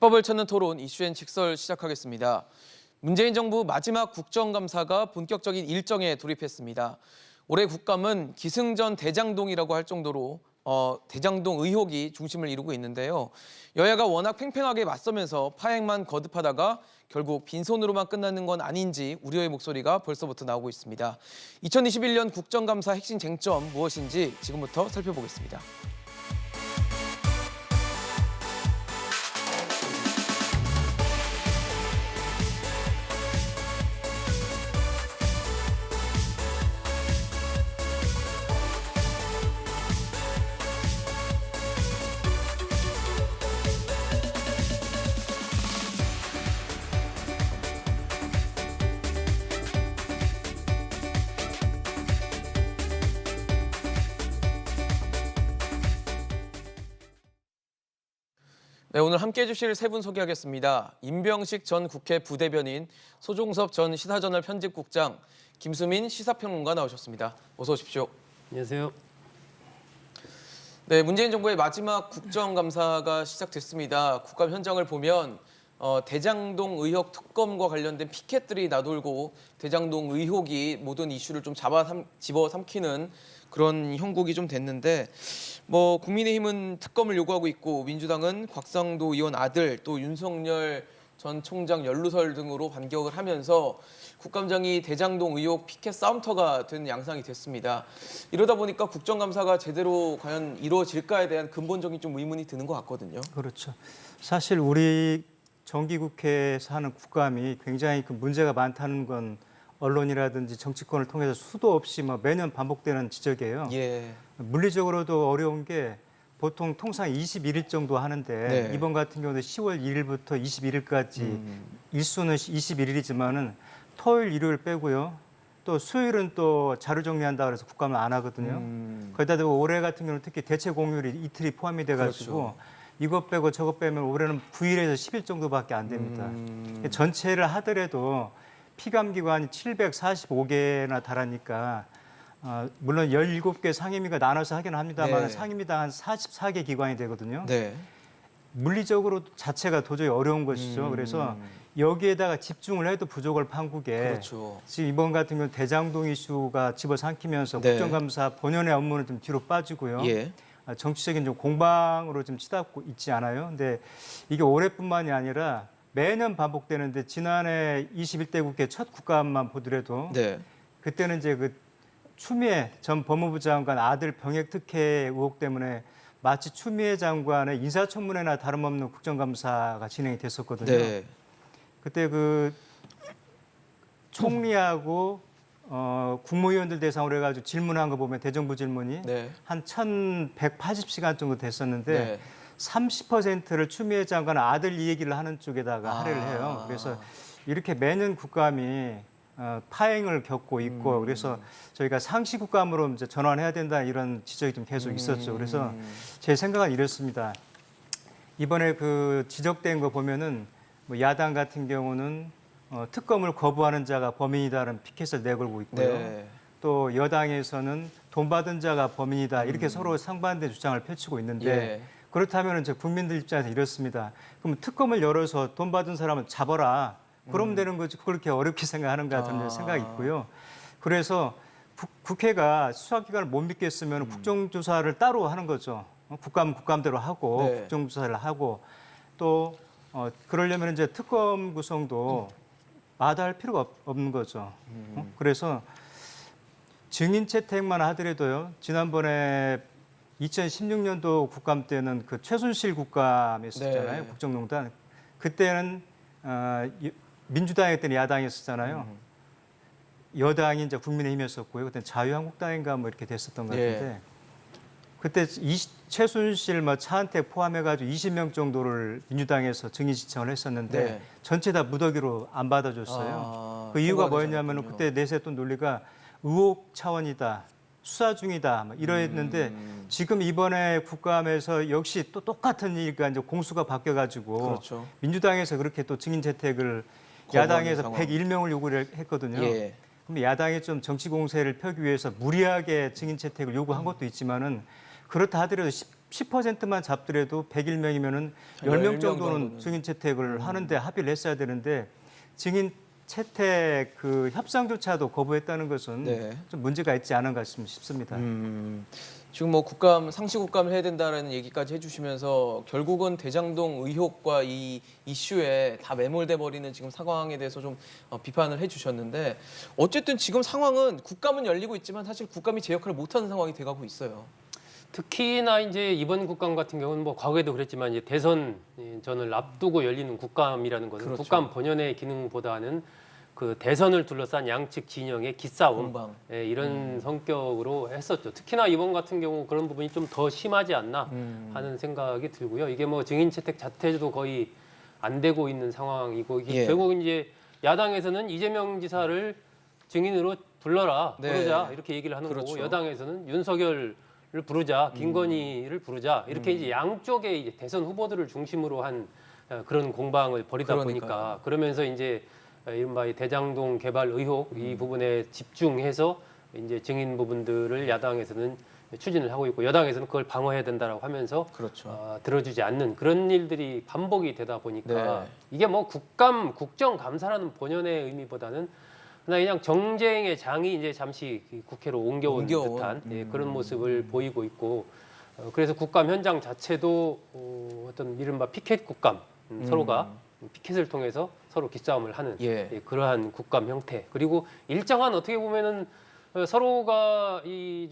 해법을 찾는 토론 이슈앤 직설 시작하겠습니다. 문재인 정부 마지막 국정감사가 본격적인 일정에 돌입했습니다. 올해 국감은 기승전 대장동이라고 할 정도로 대장동 의혹이 중심을 이루고 있는데요. 여야가 워낙 팽팽하게 맞서면서 파행만 거듭하다가 결국 빈손으로만 끝나는 건 아닌지 우려의 목소리가 벌써부터 나오고 있습니다. 2021년 국정감사 핵심 쟁점 무엇인지 지금부터 살펴보겠습니다. 네, 오늘 함께해 주실 세 분 소개하겠습니다. 임병식 전 국회 부대변인, 소종섭 전 시사저널 편집국장, 김수민 시사평론가 나오셨습니다. 어서 오십시오. 안녕하세요. 네, 문재인 정부의 마지막 국정감사가 시작됐습니다. 국감 현장을 보면 대장동 의혹 특검과 관련된 피켓들이 나돌고 대장동 의혹이 모든 이슈를 좀 집어삼키는 그런 형국이 좀 됐는데 국민의힘은 특검을 요구하고 있고 민주당은 곽상도 의원 아들 또 윤석열 전 총장 연루설 등으로 반격을 하면서 국감장이 대장동 의혹 피켓 싸움터가 된 양상이 됐습니다. 이러다 보니까 국정감사가 제대로 과연 이루어질까에 대한 근본적인 좀 의문이 드는 것 같거든요. 그렇죠. 사실 우리 정기국회에서 하는 국감이 굉장히 그 문제가 많다는 건 언론이라든지 정치권을 통해서 수도 없이 매년 반복되는 지적이에요. 예. 물리적으로도 어려운 게 보통 통상 21일 정도 하는데 네. 이번 같은 경우는 10월 1일부터 21일까지 일수는 21일이지만은 토요일, 일요일 빼고요. 또 수요일은 또 자료 정리한다 그래서 국감을 안 하거든요. 거기다 대고 올해 같은 경우는 특히 대체 공휴일이 이틀이 포함이 돼가지고 그렇죠. 이것 빼고 저것 빼면 올해는 9일에서 10일 정도밖에 안 됩니다. 전체를 하더라도 피감기관이 745개나 달하니까 물론 17개 상임위가 나눠서 하긴 합니다만 네. 상임위당 한 44개 기관이 되거든요. 네. 물리적으로 자체가 도저히 어려운 것이죠. 그래서 여기에다가 집중을 해도 부족할 판국에 그렇죠. 지금 이번 같은 경우 대장동 이슈가 집어삼키면서 네. 국정감사 본연의 업무는 좀 뒤로 빠지고요. 예. 정치적인 좀 공방으로 좀 치닫고 있지 않아요. 근데 이게 올해뿐만이 아니라 매년 반복되는데 지난해 21대 국회 첫 국감만 보더라도 네. 그때는 이제 그 추미애 전 법무부 장관 아들 병역 특혜 의혹 때문에 마치 추미애 장관의 인사청문회나 다름없는 국정감사가 진행이 됐었거든요. 네. 그때 그 총리하고 국무위원들 대상으로 해가지고 질문한 거 보면 대정부 질문이 네. 한 1,180시간 정도 됐었는데 네. 30%를 추미애 장관 아들 이 얘기를 하는 쪽에다가 할애를 해요. 그래서 이렇게 매년 국감이 파행을 겪고 있고 그래서 저희가 상시 국감으로 이제 전환해야 된다 이런 지적이 좀 계속 있었죠. 그래서 제 생각은 이렇습니다. 이번에 그 지적된 거 보면은 야당 같은 경우는 특검을 거부하는 자가 범인이다라는 피켓을 내걸고 있고요. 네. 또 여당에서는 돈 받은 자가 범인이다 이렇게 서로 상반된 주장을 펼치고 있는데 예. 그렇다면 이제 국민들 입장에서 이렇습니다. 그럼 특검을 열어서 돈 받은 사람은 잡아라. 그러면 되는 거지. 그렇게 어렵게 생각하는가 저는 생각이 있고요. 그래서 국회가 수사기관을 못 믿겠으면 국정조사를 따로 하는 거죠. 국감대로 하고 네. 국정조사를 하고 또 그러려면 이제 특검 구성도 마다할 필요가 없는 거죠. 그래서 증인 채택만 하더라도요. 지난번에 2016년도 국감 때는 그 최순실 국감이었었잖아요. 네. 국정농단. 그때는 민주당이 그때는 야당이었었잖아요. 여당이 이제 국민의힘이었었고요. 그때 자유한국당인가 이렇게 됐었던 것 같은데 예. 그때 최순실 차은택 포함해가지고 20명 정도를 민주당에서 증인 신청을 했었는데 네. 전체 다 무더기로 안 받아줬어요. 그 통과되지 이유가 뭐였냐면 않았군요. 그때 내세웠던 논리가 의혹 차원이다. 수사 중이다. 이러했는데 지금 이번에 국감에서 역시 또 똑같은 일이니까 이제 공수가 바뀌어가지고 그렇죠. 민주당에서 그렇게 또 증인 채택을 거부하는 야당에서 상황. 101명을 요구를 했거든요. 예. 그럼 야당이 좀 정치 공세를 펴기 위해서 무리하게 증인 채택을 요구한 것도 있지만은 그렇다 하더라도 10%만 잡더라도 101명이면은 한 10명 10명 정도는 정도는. 증인 채택을 하는데 합의를 했어야 되는데 증인 채택 그 협상조차도 거부했다는 것은 네. 좀 문제가 있지 않은가 싶습니다. 지금 뭐 상시 국감을 해야 된다라는 얘기까지 해주시면서 결국은 대장동 의혹과 이 이슈에 다 매몰돼 버리는 지금 상황에 대해서 좀 비판을 해주셨는데 어쨌든 지금 상황은 국감은 열리고 있지만 사실 국감이 제 역할을 못하는 상황이 돼가고 있어요. 특히나 이제 이번 국감 같은 경우는 뭐 과거에도 그랬지만 이제 대선 전을 앞두고 열리는 국감이라는 것은 그렇죠. 국감 본연의 기능보다는 그 대선을 둘러싼 양측 진영의 기싸움 공방. 이런 성격으로 했었죠. 특히나 이번 같은 경우 그런 부분이 좀 더 심하지 않나 하는 생각이 들고요. 이게 뭐 증인 채택 자체도 거의 안 되고 있는 상황이고 이게 예. 결국 이제 야당에서는 이재명 지사를 증인으로 불러라 네. 부르자 이렇게 얘기를 하는 그렇죠. 거고 여당에서는 윤석열을 부르자 김건희를 부르자 이렇게 이제 양쪽의 이제 대선 후보들을 중심으로 한 그런 공방을 벌이다 그러니까요. 보니까 그러면서 이제 이른바 이 대장동 개발 의혹 이 부분에 집중해서 이제 증인 부분들을 야당에서는 추진을 하고 있고 여당에서는 그걸 방어해야 된다라고 하면서 그렇죠. 들어주지 않는 그런 일들이 반복이 되다 보니까 네. 이게 뭐 국정감사라는 본연의 의미보다는 그냥 정쟁의 장이 이제 잠시 국회로 옮겨온 듯한 그런 모습을 보이고 있고 그래서 국감 현장 자체도 어떤 이른바 피켓 국감 서로가 피켓을 통해서 서로 기싸움을 하는 예. 그러한 국감 형태 그리고 일정한 어떻게 보면은 서로가 이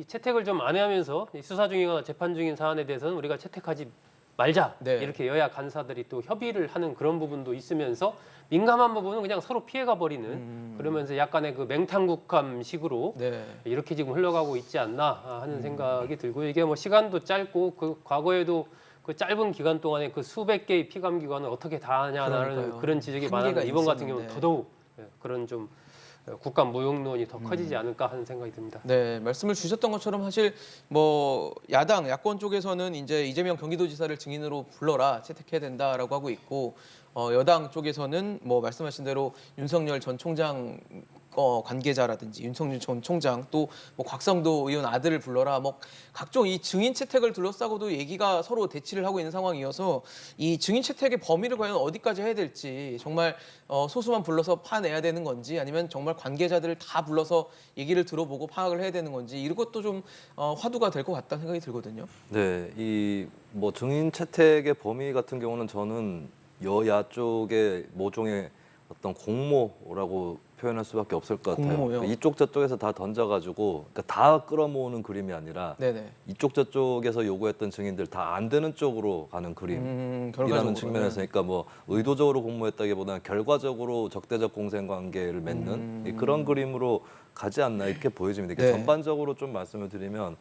채택을 좀 안해하면서 수사 중이거나 재판 중인 사안에 대해서는 우리가 채택하지 말자 네. 이렇게 여야 간사들이 또 협의를 하는 그런 부분도 있으면서 민감한 부분은 그냥 서로 피해가 버리는 그러면서 약간의 그 맹탕국감식으로 네. 이렇게 지금 흘러가고 있지 않나 하는 생각이 들고 이게 뭐 시간도 짧고 그 과거에도 그 짧은 기간 동안에 그 수백 개의 피감 기관을 어떻게 다 하냐라는 그러니까요. 그런 지적이 한계가 많았는데 이번 같은 경우는 있었는데. 더더욱 그런 좀 국감 무용론이 더 커지지 않을까 하는 생각이 듭니다. 네, 말씀을 주셨던 것처럼 사실 뭐 야권 쪽에서는 이제 이재명 경기도지사를 증인으로 불러라 채택해야 된다라고 하고 있고 여당 쪽에서는 뭐 말씀하신 대로 윤석열 전 총장 관계자라든지 윤석열 전 총장 또 뭐 곽성도 의원 아들을 불러라 뭐 각종 이 증인 채택을 둘러싸고도 얘기가 서로 대치를 하고 있는 상황이어서 이 증인 채택의 범위를 과연 어디까지 해야 될지 정말 소수만 불러서 파내야 되는 건지 아니면 정말 관계자들을 다 불러서 얘기를 들어보고 파악을 해야 되는 건지 이것도 좀 화두가 될 것 같다는 생각이 들거든요. 네, 이 뭐 증인 채택의 범위 같은 경우는 저는 여야 쪽의 모종의 어떤 공모라고 표현할 수밖에 없을 것 같아요. 공모요? 그러니까 이쪽 저쪽에서 다 던져가지고 그러니까 다 끌어모으는 그림이 아니라 네네. 이쪽 저쪽에서 요구했던 증인들 다 안 되는 쪽으로 가는 그림이라는 결과적으로. 측면에서 그러니까 뭐 의도적으로 공모했다기보다는 결과적으로 적대적 공생 관계를 맺는 그런 그림으로 가지 않나 이렇게 보여집니다. 그러니까 네. 전반적으로 좀 말씀을 드리면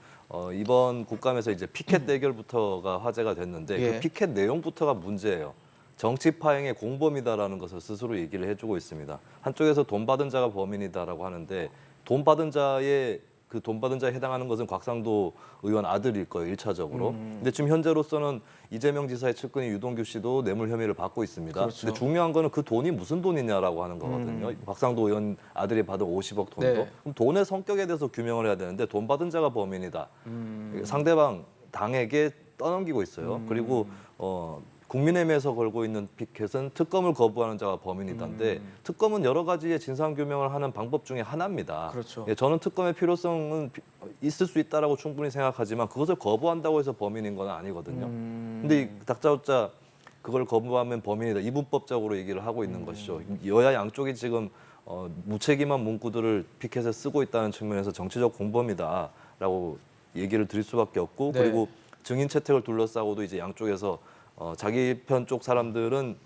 이번 국감에서 이제 피켓 대결부터가 화제가 됐는데 예. 그 피켓 내용부터가 문제예요. 정치 파행의 공범이다라는 것을 스스로 얘기를 해주고 있습니다. 한쪽에서 돈 받은 자가 범인이다라고 하는데 돈 받은 자에 해당하는 것은 곽상도 의원 아들일 거예요, 1차적으로. 근데 지금 현재로서는 이재명 지사의 측근인 유동규 씨도 뇌물 혐의를 받고 있습니다. 그렇죠. 근데 중요한 거는 그 돈이 무슨 돈이냐라고 하는 거거든요. 곽상도 의원 아들이 받은 50억 돈도. 네. 그럼 돈의 성격에 대해서 규명을 해야 되는데 돈 받은 자가 범인이다. 상대방 당에게 떠넘기고 있어요. 그리고 국민의힘에서 걸고 있는 피켓은 특검을 거부하는 자가 범인이다인데 특검은 여러 가지의 진상 규명을 하는 방법 중에 하나입니다. 그렇죠. 예, 저는 특검의 필요성은 있을 수 있다라고 충분히 생각하지만 그것을 거부한다고 해서 범인인 건 아니거든요. 근데 이 다짜고짜 그걸 거부하면 범인이다. 이분법적으로 얘기를 하고 있는 것이죠. 여야 양쪽이 지금 무책임한 문구들을 피켓에 쓰고 있다는 측면에서 정치적 공범이다라고 얘기를 드릴 수밖에 없고 네. 그리고 증인 채택을 둘러싸고도 이제 양쪽에서 자기 편 쪽 사람들은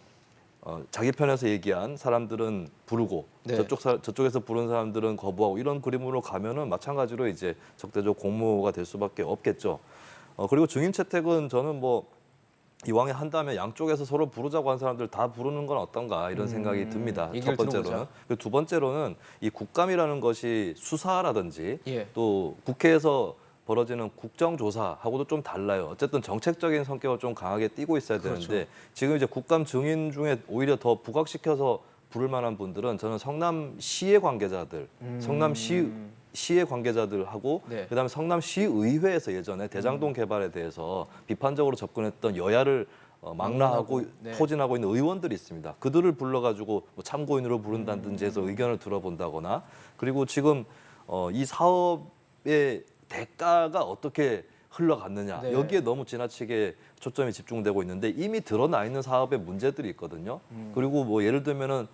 자기 편에서 얘기한 사람들은 부르고 네. 저쪽에서 부른 사람들은 거부하고 이런 그림으로 가면은 마찬가지로 이제 적대적 공모가 될 수밖에 없겠죠. 그리고 증인 채택은 저는 뭐 이왕에 한다면 양쪽에서 서로 부르자고 한 사람들 다 부르는 건 어떤가 이런 생각이 듭니다. 첫 얘기를 번째로는. 들어보자. 그리고 두 번째로는 이 국감이라는 것이 수사라든지 예. 또 국회에서 벌어지는 국정조사하고도 좀 달라요. 어쨌든 정책적인 성격을 좀 강하게 띠고 있어야 되는데 그렇죠. 지금 이제 국감 증인 중에 오히려 더 부각시켜서 부를 만한 분들은 저는 성남시의 관계자들, 성남시 시의 관계자들하고 네. 그다음에 성남시의회에서 예전에 대장동 개발에 대해서 비판적으로 접근했던 여야를 망라하고 네. 포진하고 있는 의원들이 있습니다. 그들을 불러가지고 뭐 참고인으로 부른다든지 해서 의견을 들어본다거나 그리고 지금 이 사업의 대가가 어떻게 흘러갔느냐 네. 여기에 너무 지나치게 초점이 집중되고 있는데 이미 드러나 있는 사업의 문제들이 있거든요. 그리고 뭐 예를 들면은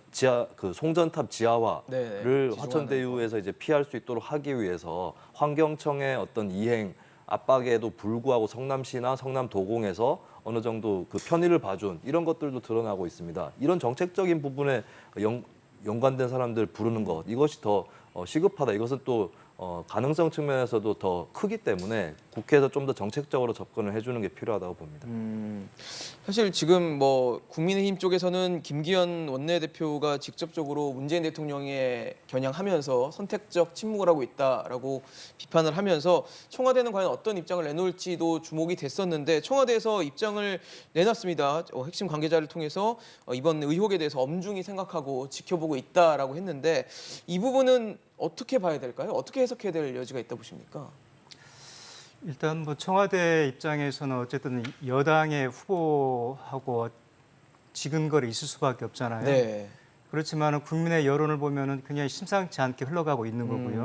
그 송전탑 지하화를 네. 화천대유에서 이제 피할 수 있도록 하기 위해서 환경청의 어떤 이행 압박에도 불구하고 성남시나 성남도공에서 어느 정도 그 편의를 봐준 이런 것들도 드러나고 있습니다. 이런 정책적인 부분에 연관된 사람들 부르는 것 이것이 더 시급하다. 이것은 또 가능성 측면에서도 더 크기 때문에 국회에서 좀 더 정책적으로 접근을 해주는 게 필요하다고 봅니다. 사실 지금 뭐 국민의힘 쪽에서는 김기현 원내대표가 직접적으로 문재인 대통령에 겨냥하면서 선택적 침묵을 하고 있다라고 비판을 하면서 청와대는 과연 어떤 입장을 내놓을지도 주목이 됐었는데 청와대에서 입장을 내놨습니다. 핵심 관계자를 통해서 이번 의혹에 대해서 엄중히 생각하고 지켜보고 있다라고 했는데 이 부분은 어떻게 봐야 될까요? 어떻게 해석해야 될 여지가 있다 보십니까? 일단 뭐 청와대 입장에서는 어쨌든 여당의 후보하고 지근거리 있을 수밖에 없잖아요. 네. 그렇지만 국민의 여론을 보면은 굉장히 심상치 않게 흘러가고 있는 거고요.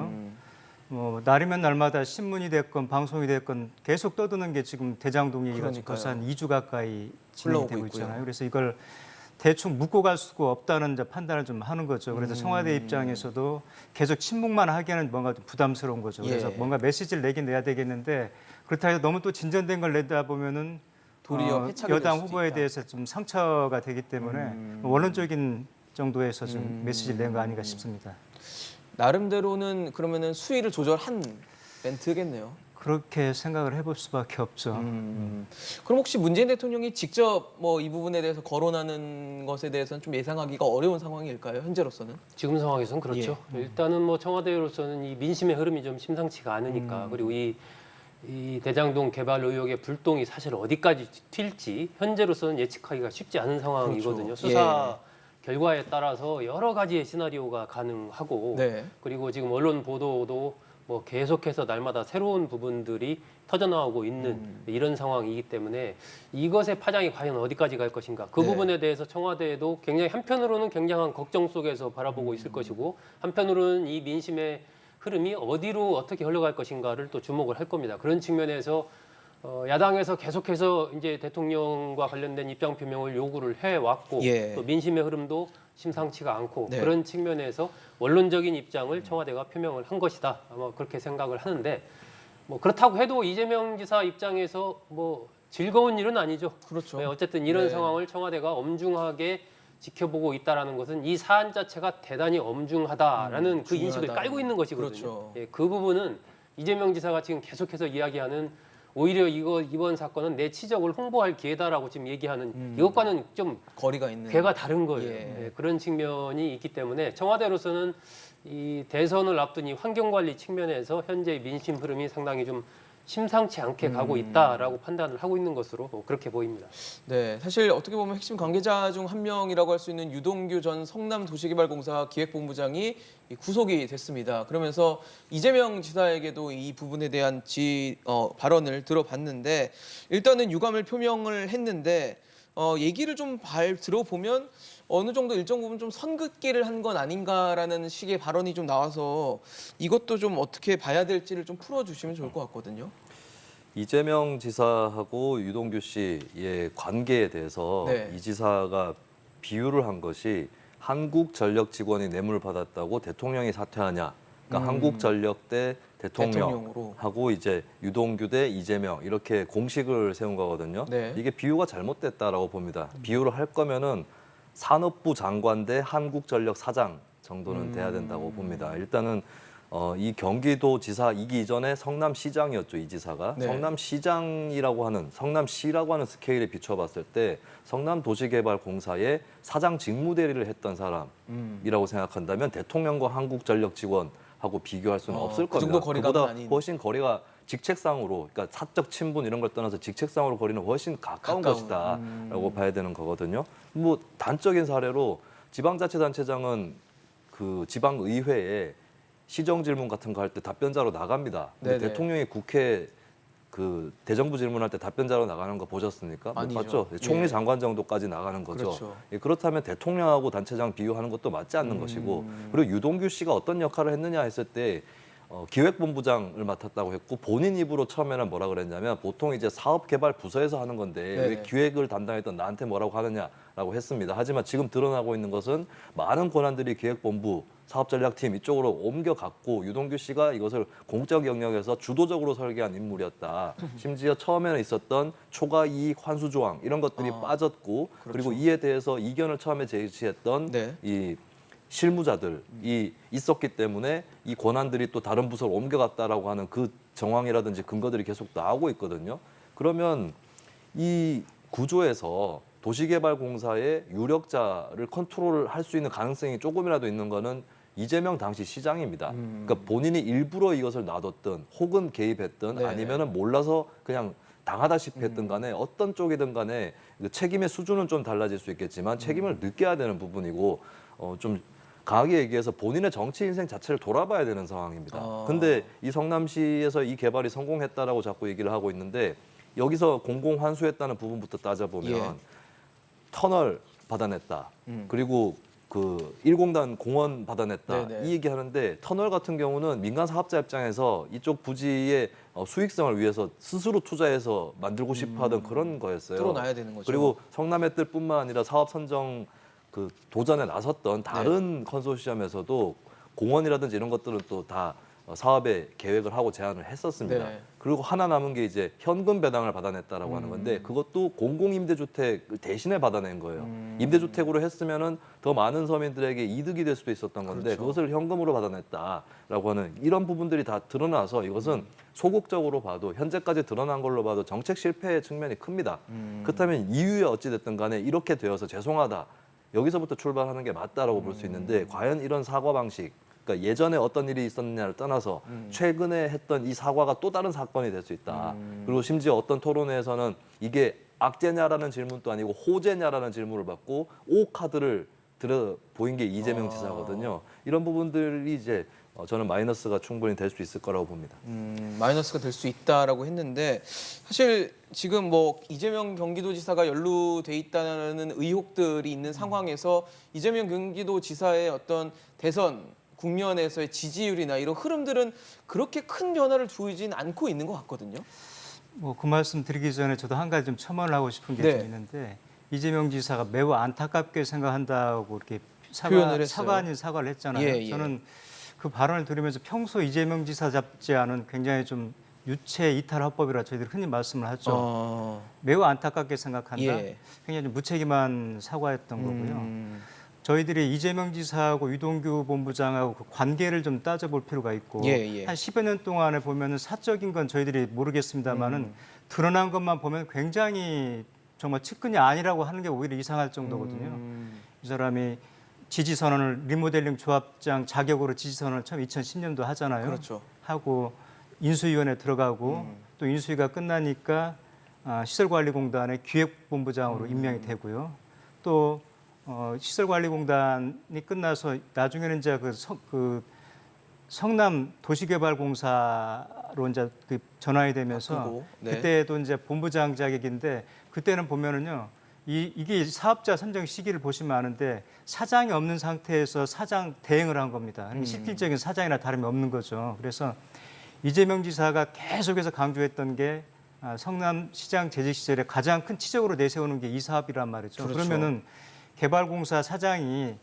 음. 날이면 날마다 신문이 됐건 방송이 됐건 계속 떠드는 게 지금 대장동 얘기가 그러니까요. 벌써 한 2주 가까이 흘러오고 진행되고 있고요. 있잖아요. 그래서 이걸 대충 묶고 갈 수가 없다는 이제 판단을 좀 하는 거죠. 그래서 청와대 입장에서도 계속 침묵만 하기에는 뭔가 좀 부담스러운 거죠. 그래서 예. 뭔가 메시지를 내긴 내야 되겠는데 그렇다고 해서 너무 또 진전된 걸 내다 보면은 도리어 패착이 될 여당 수도 후보에 있다. 대해서 좀 상처가 되기 때문에 원론적인 정도에서 좀 메시지를 낸 거 아닌가 싶습니다. 나름대로는 그러면은 수위를 조절한 멘트겠네요. 그렇게 생각을 해볼 수밖에 없죠. 그럼 혹시 문재인 대통령이 직접 뭐 이 부분에 대해서 거론하는 것에 대해서는 좀 예상하기가 어려운 상황일까요? 현재로서는? 지금 상황에서는 그렇죠. 일단은 뭐 청와대로서는 이 민심의 흐름이 좀 심상치가 않으니까 그리고 이 대장동 개발 의혹의 불똥이 사실 어디까지 튈지 현재로서는 예측하기가 쉽지 않은 상황이거든요. 그렇죠. 수사 결과에 따라서 여러 가지의 시나리오가 가능하고 네. 그리고 지금 언론 보도도 뭐 계속해서 날마다 새로운 부분들이 터져나오고 있는 이런 상황이기 때문에 이것의 파장이 과연 어디까지 갈 것인가 그 네. 부분에 대해서 청와대도 굉장히 한편으로는 굉장한 걱정 속에서 바라보고 있을 것이고 한편으로는 이 민심의 흐름이 어디로 어떻게 흘러갈 것인가를 또 주목을 할 겁니다. 그런 측면에서 야당에서 계속해서 이제 대통령과 관련된 입장 표명을 요구를 해왔고 예. 또 민심의 흐름도 심상치가 않고 네. 그런 측면에서 원론적인 입장을 청와대가 표명을 한 것이다. 아마 그렇게 생각을 하는데 뭐 그렇다고 해도 이재명 지사 입장에서 뭐 즐거운 일은 아니죠. 그렇죠. 네, 어쨌든 이런 네. 상황을 청와대가 엄중하게 지켜보고 있다라는 것은 이 사안 자체가 대단히 엄중하다라는 그 인식을 중요하다는. 깔고 있는 것이거든요. 그렇죠. 예, 그 부분은 이재명 지사가 지금 계속해서 이야기하는 오히려 이번 사건은 내 치적을 홍보할 기회다라고 지금 얘기하는 이것과는 좀 거리가 있는. 궤가 다른 거예요. 예. 예, 그런 측면이 있기 때문에 청와대로서는 이 대선을 앞둔 이 환경관리 측면에서 현재 민심 흐름이 상당히 좀 심상치 않게 가고 있다라고 판단을 하고 있는 것으로 그렇게 보입니다. 네, 사실 어떻게 보면 핵심 관계자 중 한 명이라고 할 수 있는 유동규 전 성남도시개발공사 기획본부장이 구속이 됐습니다. 그러면서 이재명 지사에게도 이 부분에 대한 발언을 들어봤는데 일단은 유감을 표명을 했는데 얘기를 좀 들어보면 어느 정도 일정 부분 좀 선긋기를 한 건 아닌가라는 식의 발언이 좀 나와서 이것도 좀 어떻게 봐야 될지를 좀 풀어주시면 좋을 것 같거든요. 이재명 지사하고 유동규 씨의 관계에 대해서 네. 이 지사가 비유를 한 것이 한국전력 직원이 뇌물을 받았다고 대통령이 사퇴하냐. 그러니까 한국전력 대 대통령으로. 대통령하고 이제 유동규 대 이재명 이렇게 공식을 세운 거거든요. 네. 이게 비유가 잘못됐다라고 봅니다. 비유를 할 거면은 산업부 장관 대 한국전력 사장 정도는 돼야 된다고 봅니다. 일단은 이 경기도 지사 이기 이전에 성남시장이었죠, 이 지사가. 네. 성남시장이라고 하는, 성남시라고 하는 스케일에 비춰봤을 때 성남도시개발공사의 사장 직무대리를 했던 사람이라고 생각한다면 대통령과 한국전력 직원하고 비교할 수는 없을 그 겁니다. 정도 거리감은 그보다 아닌. 훨씬 거리가 직책상으로, 그러니까 사적 친분 이런 걸 떠나서 직책상으로 거리는 훨씬 가까운 것이다라고 봐야 되는 거거든요. 뭐 단적인 사례로 지방자치단체장은 그 지방의회에 시정 질문 같은 거 할 때 답변자로 나갑니다. 근데 네네. 대통령이 국회 그 대정부 질문할 때 답변자로 나가는 거 보셨습니까? 못 아니죠. 봤죠? 예. 총리 장관 정도까지 나가는 거죠. 그렇죠. 예, 그렇다면 대통령하고 단체장 비유하는 것도 맞지 않는 것이고, 그리고 유동규 씨가 어떤 역할을 했느냐 했을 때 기획본부장을 맡았다고 했고, 본인 입으로 처음에는 뭐라 그랬냐면 보통 이제 사업개발부서에서 하는 건데 왜 네네. 기획을 담당했던 나한테 뭐라고 하느냐라고 했습니다. 하지만 지금 드러나고 있는 것은 많은 권한들이 기획본부, 사업전략팀 이쪽으로 옮겨갔고, 유동규 씨가 이것을 공적 영역에서 주도적으로 설계한 인물이었다. 심지어 처음에는 있었던 초과이익 환수 조항 이런 것들이 빠졌고, 그리고 이에 대해서 이견을 처음에 제시했던 네. 이 실무자들이 있었기 때문에 이 권한들이 또 다른 부서로 옮겨갔다라고 하는 그 정황이라든지 근거들이 계속 나오고 있거든요. 그러면 이 구조에서 도시개발공사의 유력자를 컨트롤할 수 있는 가능성이 조금이라도 있는 거는 이재명 당시 시장입니다. 그러니까 본인이 일부러 이것을 놔뒀든 혹은 개입했든 네네. 아니면은 몰라서 그냥 당하다시피 했든 간에 어떤 쪽이든 간에 그 책임의 수준은 좀 달라질 수 있겠지만 책임을 느껴야 되는 부분이고, 좀 강하게 얘기해서 본인의 정치 인생 자체를 돌아봐야 되는 상황입니다. 근데 이 성남시에서 이 개발이 성공했다라고 자꾸 얘기를 하고 있는데, 여기서 공공 환수했다는 부분부터 따져보면 예. 터널 받아냈다. 그리고 그 1공단 공원 받아냈다. 네네. 이 얘기하는데, 터널 같은 경우는 민간 사업자 입장에서 이쪽 부지의 수익성을 위해서 스스로 투자해서 만들고 싶어하던 그런 거였어요. 뚫어놔야 되는 거죠. 그리고 성남의 뜻뿐만 아니라 사업 선정 그 도전에 나섰던 다른 네. 컨소시엄에서도 공원이라든지 이런 것들은 또 다 사업에 계획을 하고 제안을 했었습니다. 네. 그리고 하나 남은 게 이제 현금 배당을 받아냈다라고 하는 건데, 그것도 공공임대주택을 대신에 받아낸 거예요. 임대주택으로 했으면은 더 많은 서민들에게 이득이 될 수도 있었던 건데, 그렇죠. 그것을 현금으로 받아냈다라고 하는 이런 부분들이 다 드러나서 이것은 소극적으로 봐도, 현재까지 드러난 걸로 봐도 정책 실패의 측면이 큽니다. 그렇다면 이유에 어찌 됐든 간에 이렇게 되어서 죄송하다, 여기서부터 출발하는 게 맞다라고 볼 수 있는데, 과연 이런 사과 방식, 그러니까 예전에 어떤 일이 있었느냐를 떠나서 최근에 했던 이 사과가 또 다른 사건이 될 수 있다. 그리고 심지어 어떤 토론회에서는 이게 악재냐라는 질문도 아니고 호재냐라는 질문을 받고 오 카드를 들어 보인 게 이재명 지사거든요. 이런 부분들이 이제 저는 마이너스가 충분히 될 수 있을 거라고 봅니다. 마이너스가 될 수 있다라고 했는데, 사실 지금 뭐 이재명 경기도지사가 연루돼 있다는 의혹들이 있는 상황에서 이재명 경기도지사의 어떤 대선 국면에서의 지지율이나 이런 흐름들은 그렇게 큰 변화를 주진 않고 있는 것 같거든요. 뭐 그 말씀 드리기 전에 저도 한 가지 좀 첨언을 하고 싶은 게 네. 좀 있는데, 이재명 지사가 매우 안타깝게 생각한다고 이렇게 표현을 했어요. 사과 아닌 사과를 했잖아요. 예, 예. 저는 그 발언을 들으면서 평소 이재명 지사 잡지 않은 굉장히 좀 유체 이탈 화법이라 저희들이 흔히 말씀을 하죠. 매우 안타깝게 생각한다. 예. 굉장히 좀 무책임한 사과였던 거고요. 저희들이 이재명 지사하고 유동규 본부장하고 그 관계를 좀 따져볼 필요가 있고, 예, 예. 한 10여 년 동안에 보면은 사적인 건 저희들이 모르겠습니다만은 드러난 것만 보면 굉장히 정말 측근이 아니라고 하는 게 오히려 이상할 정도거든요. 이 사람이 지지선언을 리모델링 조합장 자격으로 지지선언을 처음 2010년도 하잖아요. 그렇죠. 하고 인수위원회 들어가고 또 인수위가 끝나니까 시설관리공단의 기획본부장으로 임명이 되고요. 또 시설관리공단이 끝나서 나중에는 이제 그 성남 도시개발공사로 이제 그 전환이 되면서 바꾸고, 네. 그때도 이제 본부장 자격인데, 그때는 보면은요, 이게 사업자 선정 시기를 보시면 아는데 사장이 없는 상태에서 사장 대행을 한 겁니다. 그러니까 실질적인 사장이나 다름이 없는 거죠. 그래서 이재명 지사가 계속해서 강조했던 게 성남시장 재직 시절에 가장 큰 치적으로 내세우는 게 이 사업이란 말이죠. 그렇죠. 그러면은 개발공사 사장이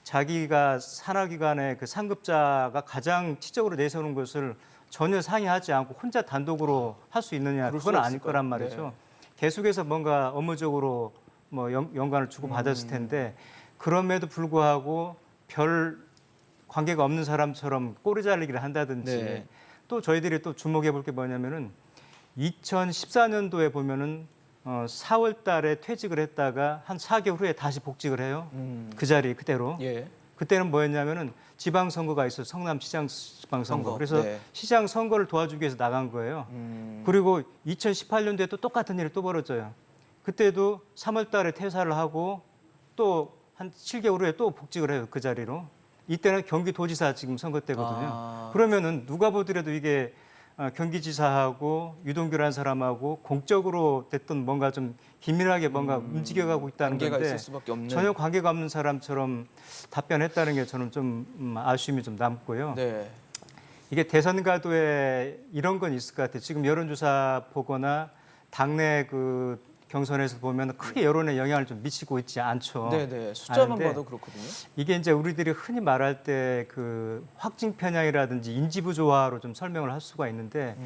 자기가 산하기관의 그 상급자가 가장 치적으로 내세우는 것을 전혀 상의하지 않고 혼자 단독으로 할 수 있느냐, 그럴 그건 수 아닐 없을까요? 거란 말이죠. 계속해서 뭔가 업무적으로 뭐 연관을 주고 받았을 텐데, 그럼에도 불구하고 별 관계가 없는 사람처럼 꼬리 자르기를 한다든지, 네. 또 저희들이 또 주목해 볼 게 뭐냐면은 2014년도에 보면은 4월 달에 퇴직을 했다가 한 4개월 후에 다시 복직을 해요. 그 자리 그대로. 예. 그때는 뭐였냐면은 지방선거가 있어서 성남시장 지방선거. 선거, 그래서 네. 시장 선거를 도와주기 위해서 나간 거예요. 그리고 2018년도에 또 똑같은 일이 또 벌어져요. 그때도 3월 달에 퇴사를 하고 또 한 7개월 후에 또 복직을 해요. 그 자리로. 이때는 경기도지사 지금 선거 때거든요. 아. 그러면은 누가 보더라도 이게 경기지사하고 유동규라는 사람하고 공적으로 됐던 뭔가 좀 긴밀하게 뭔가 움직여가고 있다는 관계가 건데 있을 수밖에 없는. 전혀 관계가 없는 사람처럼 답변했다는 게 저는 좀 아쉬움이 좀 남고요. 네. 이게 대선 가도에 이런 건 있을 것 같아요. 지금 여론조사 보거나 당내 그 경선에서 보면 크게 여론에 영향을 좀 미치고 있지 않죠. 네네. 숫자만 아는데 봐도 그렇거든요. 이게 이제 우리들이 흔히 말할 때 그 확증 편향이라든지 인지부조화로 좀 설명을 할 수가 있는데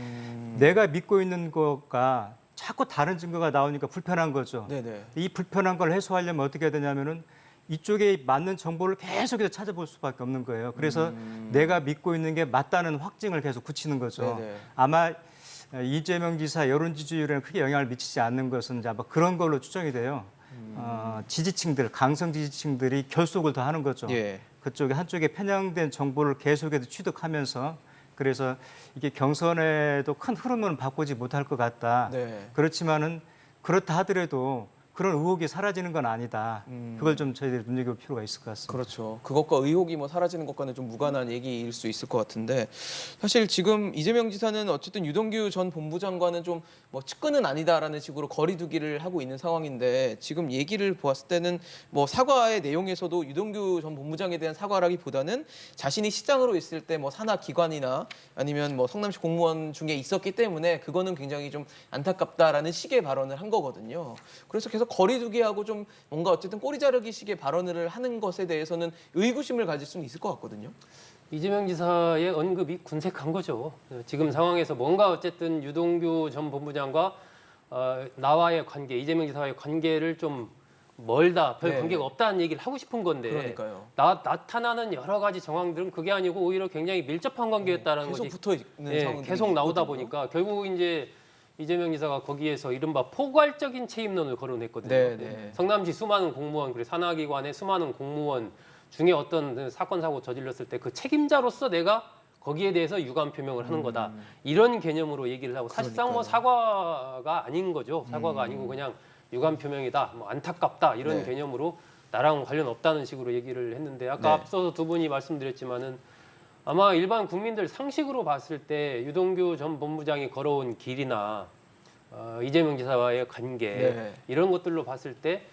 내가 믿고 있는 것과 자꾸 다른 증거가 나오니까 불편한 거죠. 네네. 이 불편한 걸 해소하려면 어떻게 해야 되냐면은 이쪽에 맞는 정보를 계속해서 찾아볼 수밖에 없는 거예요. 그래서 내가 믿고 있는 게 맞다는 확증을 계속 굳히는 거죠. 네네. 아마 이재명 지사 여론 지지율에는 크게 영향을 미치지 않는 것은 이제 아마 그런 걸로 추정이 돼요. 지지층들, 강성 지지층들이 결속을 더 하는 거죠. 예. 그쪽에 한쪽에 편향된 정보를 계속해서 취득하면서 그래서 이게 경선에도 큰 흐름은 바꾸지 못할 것 같다. 네. 그렇지만은 그렇다 하더라도 그런 의혹이 사라지는 건 아니다. 그걸 좀 저희들이 눈여겨볼 필요가 있을 것 같습니다. 그렇죠. 그것과 의혹이 뭐 사라지는 것과는 좀 무관한 얘기일 수 있을 것 같은데 사실 지금 이재명 지사는 어쨌든 유동규 전 본부장과는 좀 뭐 측근은 아니다라는 식으로 거리두기를 하고 있는 상황인데 지금 얘기를 보았을 때는 뭐 사과의 내용에서도 유동규 전 본부장에 대한 사과라기보다는 자신이 시장으로 있을 때 뭐 산하 기관이나 아니면 뭐 성남시 공무원 중에 있었기 때문에 그거는 굉장히 좀 안타깝다라는 식의 발언을 한 거거든요. 그래서 계속 거리두기하고 좀 뭔가 어쨌든 꼬리 자르기 식의 발언을 하는 것에 대해서는 의구심을 가질 수는 있을 것 같거든요. 이재명 지사의 언급이 군색한 거죠. 지금 상황에서 뭔가 어쨌든 유동규 전 본부장과 나와의 관계, 이재명 지사와의 관계를 좀 멀다, 별 네. 관계가 없다는 얘기를 하고 싶은 건데 그러니까요. 나타나는 여러 가지 정황들은 그게 아니고 오히려 굉장히 밀접한 관계였다는 계속 것이 붙어 있는 상황이 계속 나오다 보니까 결국 이제 이재명 지사가 거기에서 이른바 포괄적인 책임론을 거론했거든요. 네, 네. 성남시 수많은 공무원 그리고 산하기관의 수많은 공무원 중에 어떤 사건 사고 저질렀을 때 그 책임자로서 내가 거기에 대해서 유감 표명을 하는 거다 이런 개념으로 얘기를 하고 사실상 뭐 사과가 아닌 거죠. 사과가 아니고 그냥 유감 표명이다, 뭐 안타깝다 이런 네. 개념으로 나랑 관련 없다는 식으로 얘기를 했는데 아까 네. 앞서서 두 분이 말씀드렸지만은 아마 일반 국민들 상식으로 봤을 때 유동규 전 본부장이 걸어온 길이나 이재명 지사와의 관계 네. 이런 것들로 봤을 때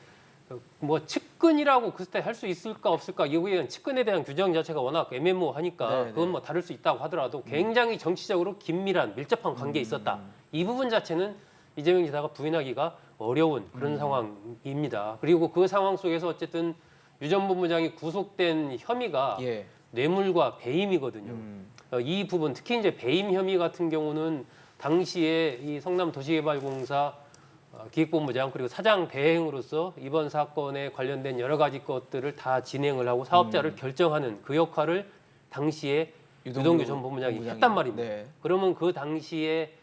뭐 측근이라고 그때 할 수 있을까 없을까 이후에는 측근에 대한 규정 자체가 워낙 애매모호하니까 네, 네. 그건 뭐 다를 수 있다고 하더라도 굉장히 정치적으로 긴밀한 밀접한 관계에 있었다. 이 부분 자체는 이재명 지사가 부인하기가 어려운 그런 상황입니다. 그리고 그 상황 속에서 어쨌든 유 전 본부장이 구속된 혐의가 예. 뇌물과 배임이거든요. 이 부분 특히 이제 배임 혐의 같은 경우는 당시에 이 성남도시개발공사 기획본부장 그리고 사장 대행으로서 이번 사건에 관련된 여러 가지 것들을 다 진행을 하고 사업자를 결정하는 그 역할을 당시에 유동규 전 본부장이 했단 말입니다. 네. 그러면 그 당시에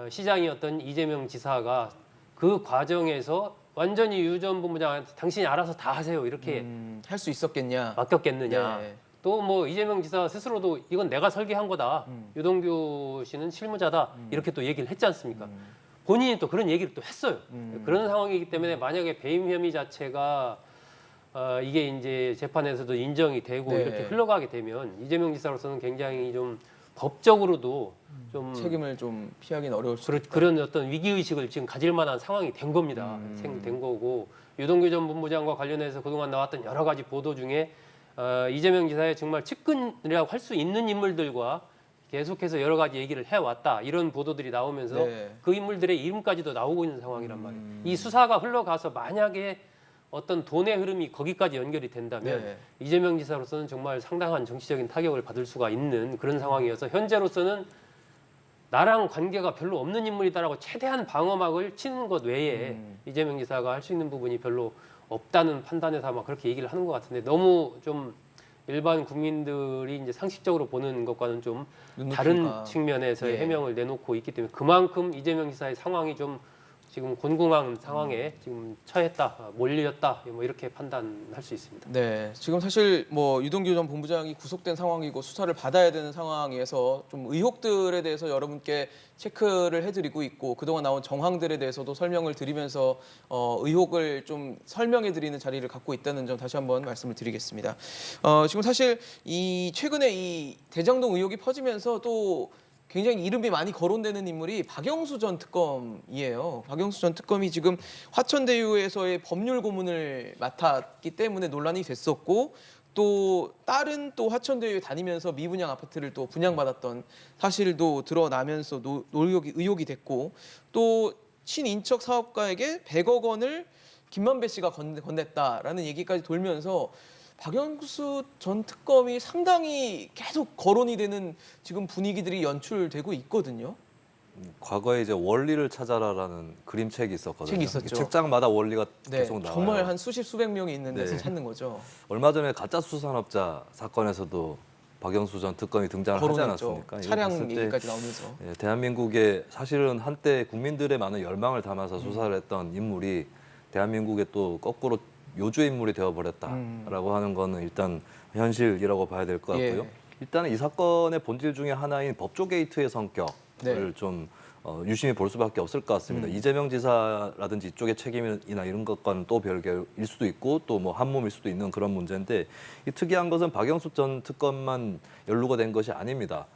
시장이었던 이재명 지사가 그 과정에서 완전히 유 전 본부장한테 당신이 알아서 다 하세요 이렇게 할 수 있었겠냐? 맡겼겠느냐. 네. 또 뭐 이재명 지사 스스로도 이건 내가 설계한 거다. 유동규 씨는 실무자다. 이렇게 또 얘기를 했지 않습니까? 본인이 또 그런 얘기를 또 했어요. 그런 상황이기 때문에 만약에 배임 혐의 자체가 이게 이제 재판에서도 인정이 되고 네. 이렇게 흘러가게 되면 이재명 지사로서는 굉장히 좀 법적으로도 좀 책임을 좀 피하기는 어려울 수 있다. 그런 어떤 위기 의식을 지금 가질 만한 상황이 된 겁니다. 된 거고 유동규 전 본부장과 관련해서 그동안 나왔던 여러 가지 보도 중에 이재명 지사의 정말 측근이라고 할 수 있는 인물들과 계속해서 여러 가지 얘기를 해왔다 이런 보도들이 나오면서 네. 그 인물들의 이름까지도 나오고 있는 상황이란 말이에요. 이 수사가 흘러가서 만약에 어떤 돈의 흐름이 거기까지 연결이 된다면 네. 이재명 지사로서는 정말 상당한 정치적인 타격을 받을 수가 있는 그런 상황이어서 현재로서는 나랑 관계가 별로 없는 인물이다라고 최대한 방어막을 치는 것 외에 이재명 지사가 할 수 있는 부분이 별로 없다는 판단에서 아마 그렇게 얘기를 하는 것 같은데 너무 좀 일반 국민들이 이제 상식적으로 보는 것과는 좀 눈높이가. 다른 측면에서의 예. 해명을 내놓고 있기 때문에 그만큼 이재명 지사의 상황이 좀 지금 곤궁한 상황에 지금 처했다, 몰렸다, 뭐 이렇게 판단할 수 있습니다. 네, 지금 사실 뭐 유동규 전 본부장이 구속된 상황이고 수사를 받아야 되는 상황에서 좀 의혹들에 대해서 여러분께 체크를 해드리고 있고 그동안 나온 정황들에 대해서도 설명을 드리면서 의혹을 좀 설명해드리는 자리를 갖고 있다는 점 다시 한번 말씀을 드리겠습니다. 지금 사실 이 최근에 이 대장동 의혹이 퍼지면서 또 굉장히 이름이 많이 거론되는 인물이 박영수 전 특검이에요. 박영수 전 특검이 지금 화천대유에서의 법률 고문을 맡았기 때문에 논란이 됐었고 또 딸은 또 화천대유에 다니면서 미분양 아파트를 또 분양받았던 사실도 드러나면서 의혹이 됐고 또 친인척 사업가에게 100억 원을 김만배 씨가 건넸다라는 얘기까지 돌면서 박영수 전 특검이 상당히 계속 거론이 되는 지금 분위기들이 연출되고 있거든요. 과거에 이제 원리를 찾아라라는 그림책이 있었거든요. 책이 있었죠. 책장마다 원리가 네, 계속 나와요. 정말 한 수백 명이 있는 데서 네. 찾는 거죠. 얼마 전에 가짜 수산업자 사건에서도 박영수 전 특검이 등장을 하지 거론했죠. 않았습니까? 이거 차량 봤을 때 얘기까지 나오면서. 예, 대한민국의 사실은 한때 국민들의 많은 열망을 담아서 수사를 했던 인물이 대한민국의 또 거꾸로 요주의 인물이 되어버렸다라고 하는 거는 일단 현실이라고 봐야 될 것 같고요. 예. 일단은 이 사건의 본질 중에 하나인 법조 게이트의 성격을 네. 좀 유심히 볼 수밖에 없을 것 같습니다. 이재명 지사라든지 이쪽의 책임이나 이런 것과는 또 별개일 수도 있고 또 뭐 한몸일 수도 있는 그런 문제인데 이 특이한 것은 박영수 전 특검만 연루가 된 것이 아닙니다.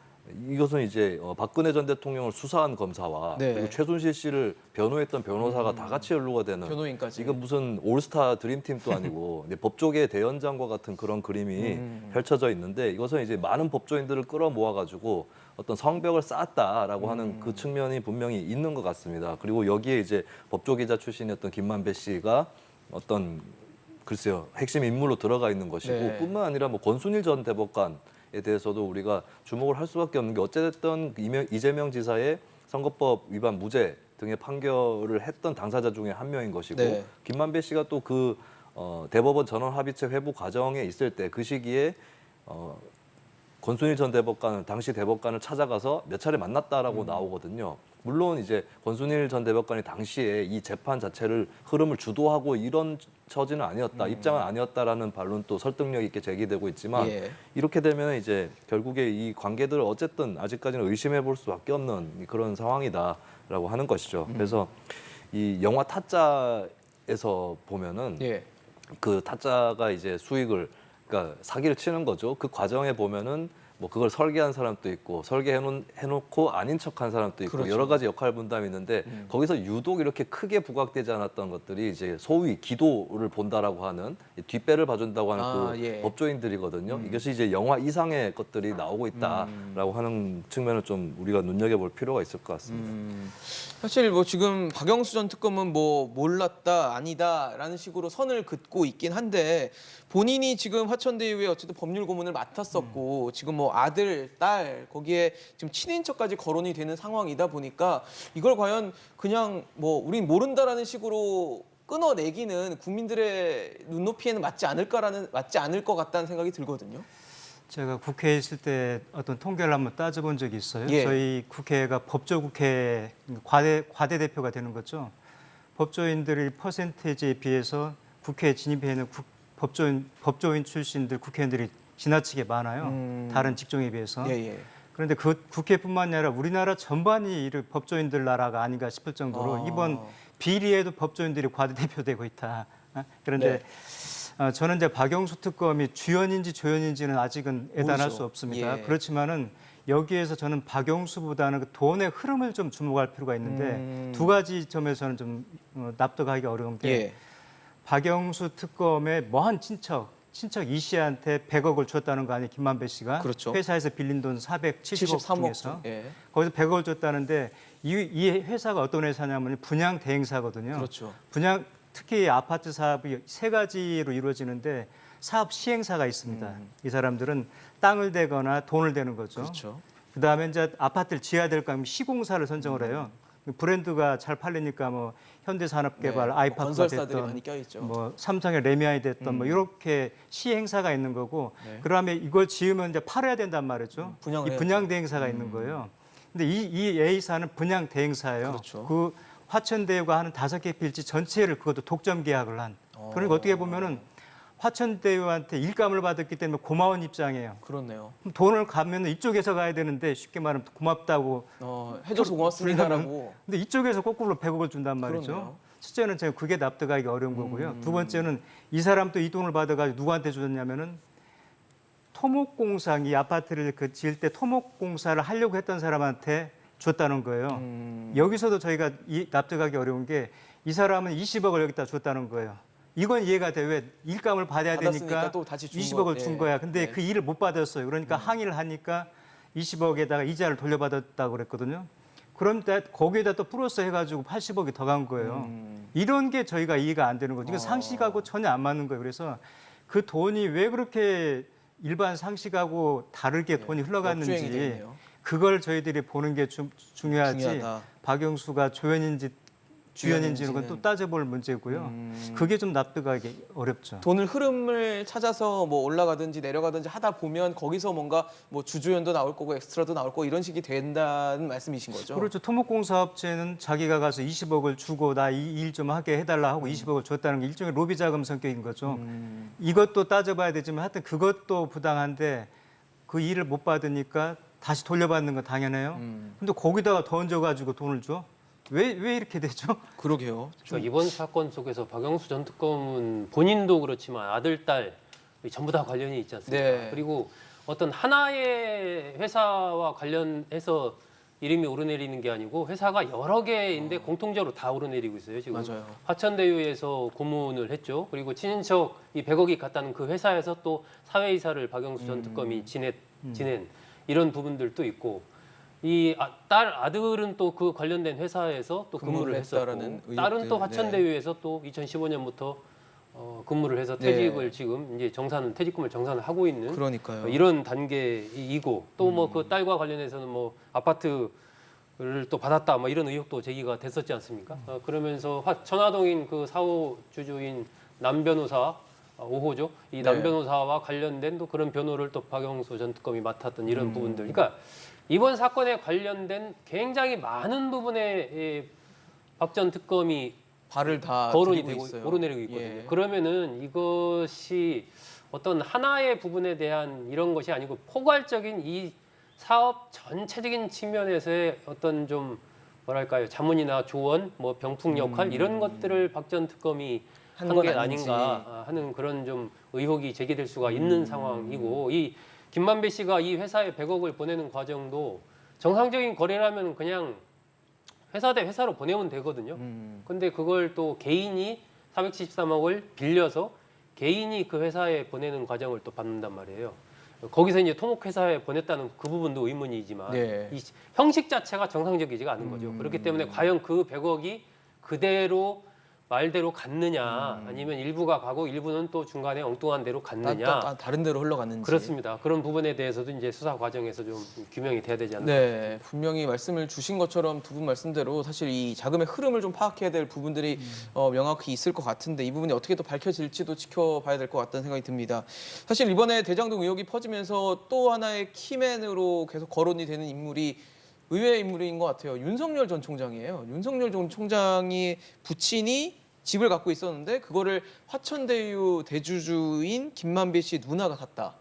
이것은 이제 박근혜 전 대통령을 수사한 검사와 네. 그리고 최순실 씨를 변호했던 변호사가 다 같이 연루가 되는 변호인까지. 이건 무슨 올스타 드림팀도 아니고 이제 법조계 대연장과 같은 그런 그림이 펼쳐져 있는데 이것은 이제 많은 법조인들을 끌어모아 가지고 어떤 성벽을 쌓았다라고 하는 그 측면이 분명히 있는 것 같습니다. 그리고 여기에 이제 법조기자 출신이었던 김만배 씨가 어떤 글쎄요 핵심 인물로 들어가 있는 것이고 네. 뿐만 아니라 뭐 권순일 전 대법관에 대해서도 우리가 주목을 할 수밖에 없는 게 어쨌든 이재명 지사의 선거법 위반 무죄 등의 판결을 했던 당사자 중에 한 명인 것이고 네. 김만배 씨가 또 그 대법원 전원 합의체 회부 과정에 있을 때 그 시기에 권순일 전 대법관을 당시 대법관을 찾아가서 몇 차례 만났다라고 나오거든요. 물론 이제 권순일 전 대법관이 당시에 이 재판 자체를 흐름을 주도하고 이런 처지는 아니었다, 입장은 아니었다라는 반론 또 설득력 있게 제기되고 있지만 예. 이렇게 되면 이제 결국에 이 관계들을 어쨌든 아직까지는 의심해 볼 수밖에 없는 그런 상황이다라고 하는 것이죠. 그래서 이 영화 타짜에서 보면은 예. 그 타짜가 이제 수익을 그러니까 사기를 치는 거죠. 그 과정에 보면은 뭐 그걸 설계한 사람도 있고 설계해놓고 아닌 척한 사람도 있고 그렇죠. 여러 가지 역할 분담이 있는데 거기서 유독 이렇게 크게 부각되지 않았던 것들이 이제 소위 기도를 본다라고 하는 뒷배를 봐준다고 하는 그 예. 법조인들이거든요. 이것이 이제 영화 이상의 것들이 나오고 있다라고 하는 측면을 좀 우리가 눈여겨볼 필요가 있을 것 같습니다. 사실 뭐 지금 박영수 전 특검은 뭐 몰랐다 아니다라는 식으로 선을 긋고 있긴 한데 본인이 지금 화천대유에 어쨌든 법률 고문을 맡았었고 지금 뭐 아들, 딸 거기에 지금 친인척까지 거론이 되는 상황이다 보니까 이걸 과연 그냥 뭐 우린 모른다라는 식으로 끊어내기는 국민들의 눈높이에는 맞지 않을 것 같다는 생각이 들거든요. 제가 국회에 있을 때 어떤 통계를 한번 따져본 적이 있어요. 예. 저희 국회가 법조국회 과대 대표가 되는 거죠. 법조인들의 퍼센테이지에 비해서 국회에 진입해 있는 법조인 출신들 국회의원들이 지나치게 많아요. 다른 직종에 비해서. 예. 그런데 그 국회뿐만 아니라 우리나라 전반이 이 법조인들 나라가 아닌가 싶을 정도로 이번 비리에도 법조인들이 과대 대표되고 있다. 그런데 저는 이제 박영수 특검이 주연인지 조연인지는 아직은 애단할 모르죠. 수 없습니다. 예. 그렇지만은 여기에서 저는 박영수보다는 그 돈의 흐름을 좀 주목할 필요가 있는데 두 가지 점에서는 좀 납득하기 어려운 게 예. 박영수 특검의 먼 친척 이 씨한테 100억을 줬다는 거 아니에요, 김만배 씨가? 그렇죠. 회사에서 빌린 돈 470억 73억 중에서 예. 거기서 100억을 줬다는데 이 회사가 어떤 회사냐면 분양 대행사거든요. 그렇죠. 분양 특히 아파트 사업이 세 가지로 이루어지는데 사업 시행사가 있습니다. 이 사람들은 땅을 대거나 돈을 대는 거죠. 그렇죠. 그다음에 이제 아파트를 지어야 될 거 하면 시공사를 선정을 해요. 브랜드가 잘 팔리니까 뭐 현대산업개발, 네, 아이파크가 건설사들이 됐던 많이 껴있죠. 뭐 삼성의 레미안이 됐던 뭐 이렇게 시행사가 있는 거고 네. 그다음에 이걸 지으면 이제 팔아야 된단 말이죠. 분양을 이 분양 대행사가 있는 거예요. 근데 이 A사는 분양 대행사예요. 그렇죠. 그 화천대유가 하는 5개 필지 전체를 그것도 독점 계약을 한. 그러니까 어떻게 보면은 화천대유한테 일감을 받았기 때문에 고마운 입장이에요. 그렇네요. 그럼 돈을 가면 이쪽에서 가야 되는데 쉽게 말하면 고맙다고. 해줘서 고맙습니다라고. 근데 이쪽에서 거꾸로 100억을 준단 말이죠. 그러네요. 첫째는 제가 그게 납득하기 어려운 거고요. 두 번째는 이 사람도 이 돈을 받아가지고 누구한테 줬냐면은 토목공사, 이 아파트를 그 지을 때 토목공사를 하려고 했던 사람한테 줬다는 거예요. 여기서도 저희가 납득하기 어려운 게 이 사람은 20억을 여기다 줬다는 거예요. 이건 이해가 돼. 왜 일감을 받아야 받았으니까 되니까 또 다시 준 20억을 거. 준 예. 거야. 근데 네. 그 일을 못 받았어요. 그러니까 항의를 하니까 20억에다가 이자를 돌려받았다고 그랬거든요. 그런데 거기에다 또 플러스 해가지고 80억이 더 간 거예요. 이런 게 저희가 이해가 안 되는 거죠. 이거 상식하고 전혀 안 맞는 거예요. 그래서 그 돈이 왜 그렇게 일반 상식하고 다르게 돈이 역주행이 흘러갔는지 됐네요. 그걸 저희들이 보는 게 중요하지. 중요하다. 박영수가 조연인지 주연인지는 건 또 주연인지는. 따져볼 문제고요. 그게 좀 납득하기 어렵죠. 돈을 흐름을 찾아서 뭐 올라가든지 내려가든지 하다 보면 거기서 뭔가 뭐 주조연도 나올 거고 엑스트라도 나올 거고 이런 식이 된다는 말씀이신 거죠? 그렇죠. 토목공사업체는 자기가 가서 20억을 주고 나 이 일 좀 하게 해달라 하고 20억을 줬다는 게 일종의 로비 자금 성격인 거죠. 이것도 따져봐야 되지만 하여튼 그것도 부당한데 그 일을 못 받으니까 다시 돌려받는 건 당연해요. 근데 거기다가 더 얹어가지고 돈을 줘? 왜 이렇게 되죠? 그러게요. 그러니까 이번 사건 속에서 박영수 전 특검은 본인도 그렇지만 아들, 딸 전부 다 관련이 있지 않습니까? 네. 그리고 어떤 하나의 회사와 관련해서 이름이 오르내리는 게 아니고 회사가 여러 개인데 공통적으로 다 오르내리고 있어요. 지금 맞아요. 화천대유에서 고문을 했죠. 그리고 친인척 이 100억이 갔다는 그 회사에서 또 사회이사를 박영수 전 특검이 지낸 이런 부분들도 있고 이 아들은 또 그 관련된 회사에서 또 근무를 했다라는 했었고 딸은 또 의혹들, 화천대유에서 또 2015년부터 근무를 해서 퇴직을 지금 이제 퇴직금을 정산을 하고 있는 그러니까요. 이런 단계이고 또 뭐 그 딸과 관련해서는 뭐 아파트를 또 받았다 뭐 이런 의혹도 제기가 됐었지 않습니까? 그러면서 천화동인 그 사후 주주인 남 변호사 5호죠. 이 남 네. 변호사와 관련된 또 그런 변호를 또 박영수 전 특검이 맡았던 이런 부분들. 그러니까 이번 사건에 관련된 굉장히 많은 부분에 박 전 특검이 발을 다 거론이 들이고 되고 있어요. 오르내리고 있거든요. 예. 그러면은 이것이 어떤 하나의 부분에 대한 이런 것이 아니고 포괄적인 이 사업 전체적인 측면에서의 어떤 좀 뭐랄까요 자문이나 조언, 뭐 병풍 역할 이런 것들을 박 전 특검이 한 한 건 게 아닌지. 아닌가 하는 그런 좀 의혹이 제기될 수가 있는 상황이고 이 김만배 씨가 이 회사에 100억을 보내는 과정도 정상적인 거래라면 그냥 회사 대 회사로 보내면 되거든요. 근데 그걸 또 개인이 473억을 빌려서 개인이 그 회사에 보내는 과정을 또 받는단 말이에요. 거기서 이제 토목회사에 보냈다는 그 부분도 의문이지만 네. 이 형식 자체가 정상적이지가 않은 거죠. 그렇기 때문에 과연 그 100억이 그대로 말대로 갔느냐 아니면 일부가 가고 일부는 또 중간에 엉뚱한 데로 갔느냐 다른 데로 흘러갔는지. 그렇습니다. 그런 부분에 대해서도 이제 수사 과정에서 좀 규명이 돼야 되지 않나. 네, 분명히 말씀을 주신 것처럼 두 분 말씀대로 사실 이 자금의 흐름을 좀 파악해야 될 부분들이 명확히 있을 것 같은데 이 부분이 어떻게 또 밝혀질지도 지켜봐야 될 것 같다는 생각이 듭니다. 사실 이번에 대장동 의혹이 퍼지면서 또 하나의 키맨으로 계속 거론이 되는 인물이 의외의 인물인 것 같아요. 윤석열 전 총장이에요. 윤석열 전 총장이 부친이 집을 갖고 있었는데 그거를 화천대유 대주주인 김만배 씨 누나가 샀다.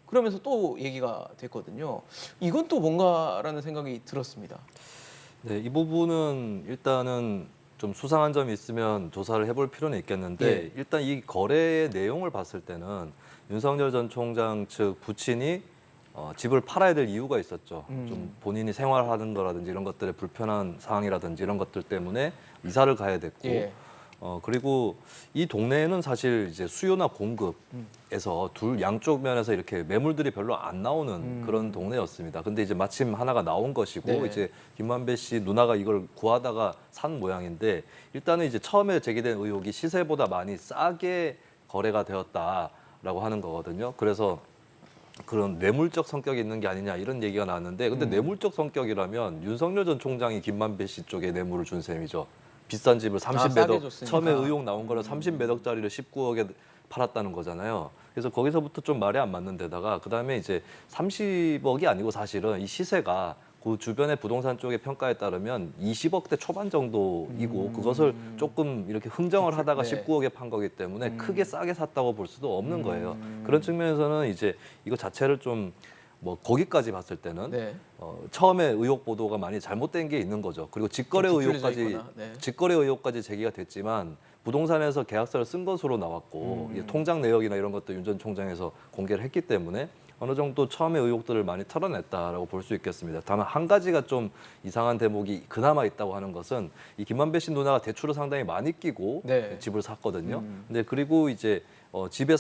그러면서 또 얘기가 됐거든요. 이건 또 뭔가라는 생각이 들었습니다. 네, 이 부분은 일단은 좀 수상한 점이 있으면 조사를 해볼 필요는 있겠는데 예. 일단 이 거래의 내용을 봤을 때는 윤석열 전 총장 측 부친이 집을 팔아야 될 이유가 있었죠. 좀 본인이 생활하는 거라든지 이런 것들의 불편한 상황이라든지 이런 것들 때문에 이사를 가야 됐고 예. 그리고 이 동네에는 사실 이제 수요나 공급에서 양쪽 면에서 이렇게 매물들이 별로 안 나오는 그런 동네였습니다. 근데 이제 마침 하나가 나온 것이고 네. 이제 김만배 씨 누나가 이걸 구하다가 산 모양인데 일단은 이제 처음에 제기된 의혹이 시세보다 많이 싸게 거래가 되었다라고 하는 거거든요. 그래서 그런 뇌물적 성격이 있는 게 아니냐 이런 얘기가 나왔는데 근데 뇌물적 성격이라면 윤석열 전 총장이 김만배 씨 쪽에 뇌물을 준 셈이죠. 비싼 집을 30몇 싸게 억, 줬으니까. 처음에 의혹 나온 거는 30몇 억짜리를 19억에 팔았다는 거잖아요. 그래서 거기서부터 좀 말이 안 맞는 데다가 그다음에 이제 30억이 아니고 사실은 이 시세가 그 주변의 부동산 쪽의 평가에 따르면 20억대 초반 정도이고 그것을 조금 이렇게 흥정을 하다가 네. 19억에 판 거기 때문에 크게 싸게 샀다고 볼 수도 없는 거예요. 그런 측면에서는 이제 이거 자체를 좀 뭐 거기까지 봤을 때는 네. 처음에 의혹 보도가 많이 잘못된 게 있는 거죠. 그리고 직거래 좀 뒤틀려져 의혹까지 있거나, 네. 직거래 의혹까지 제기가 됐지만 부동산에서 계약서를 쓴 것으로 나왔고 이게 통장 내역이나 이런 것도 윤 전 총장에서 공개를 했기 때문에 어느 정도 처음에 의혹들을 많이 털어냈다라고 볼 수 있겠습니다. 다만 한 가지가 좀 이상한 대목이 그나마 있다고 하는 것은 이 김만배 씨 누나가 대출을 상당히 많이 끼고 네. 집을 샀거든요. 근데 그리고 이제 집에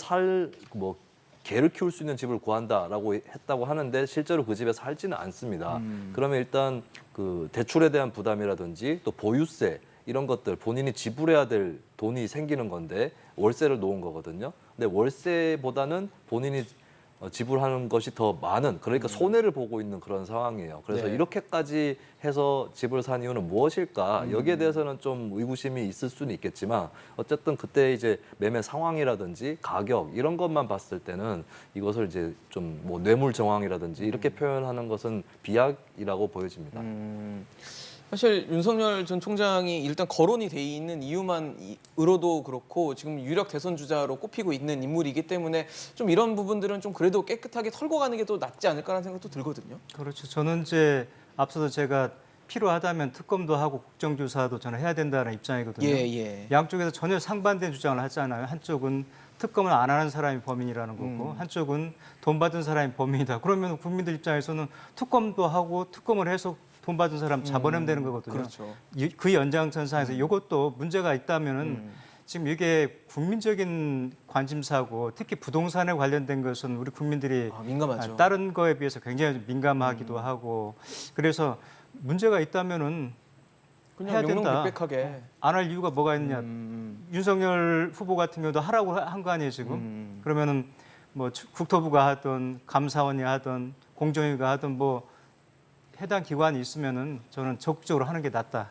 뭐 개를 키울 수 있는 집을 구한다라고 했다고 하는데 실제로 그 집에 살지는 않습니다. 그러면 일단 그 대출에 대한 부담이라든지 또 보유세 이런 것들 본인이 지불해야 될 돈이 생기는 건데 월세를 놓은 거거든요. 근데 월세보다는 본인이 지불하는 것이 더 많은 그러니까 손해를 보고 있는 그런 상황이에요. 그래서 네. 이렇게까지 해서 집을 산 이유는 무엇일까? 여기에 대해서는 좀 의구심이 있을 수는 있겠지만 어쨌든 그때 이제 매매 상황이라든지 가격 이런 것만 봤을 때는 이것을 이제 좀 뭐 뇌물 정황이라든지 이렇게 표현하는 것은 비약이라고 보여집니다. 사실 윤석열 전 총장이 일단 거론이 돼 있는 이유만으로도 그렇고 지금 유력 대선 주자로 꼽히고 있는 인물이기 때문에 좀 이런 부분들은 좀 그래도 깨끗하게 털고 가는 게 더 낫지 않을까라는 생각도 들거든요. 그렇죠. 저는 이제 앞서도 제가 필요하다면 특검도 하고 국정조사도 저는 해야 된다는 입장이거든요. 예. 양쪽에서 전혀 상반된 주장을 하잖아요. 한쪽은 특검을 안 하는 사람이 범인이라는 거고 한쪽은 돈 받은 사람이 범인이다. 그러면 국민들 입장에서는 특검도 하고 특검을 해서 돈 받은 사람 잡아내면 되는 거거든요. 그렇죠. 그 연장선상에서 이것도 문제가 있다면은 지금 이게 국민적인 관심사고 특히 부동산에 관련된 것은 우리 국민들이 민감하죠. 다른 거에 비해서 굉장히 민감하기도 하고 그래서 문제가 있다면은 해야 그냥 된다. 명명백백하게. 안 할 이유가 뭐가 있냐. 윤석열 후보 같은 경우도 하라고 한 거 아니에요 지금. 그러면은 뭐 국토부가 하든 감사원이 하든 공정위가 하든 뭐 해당 기관이 있으면은 저는 적극적으로 하는 게 낫다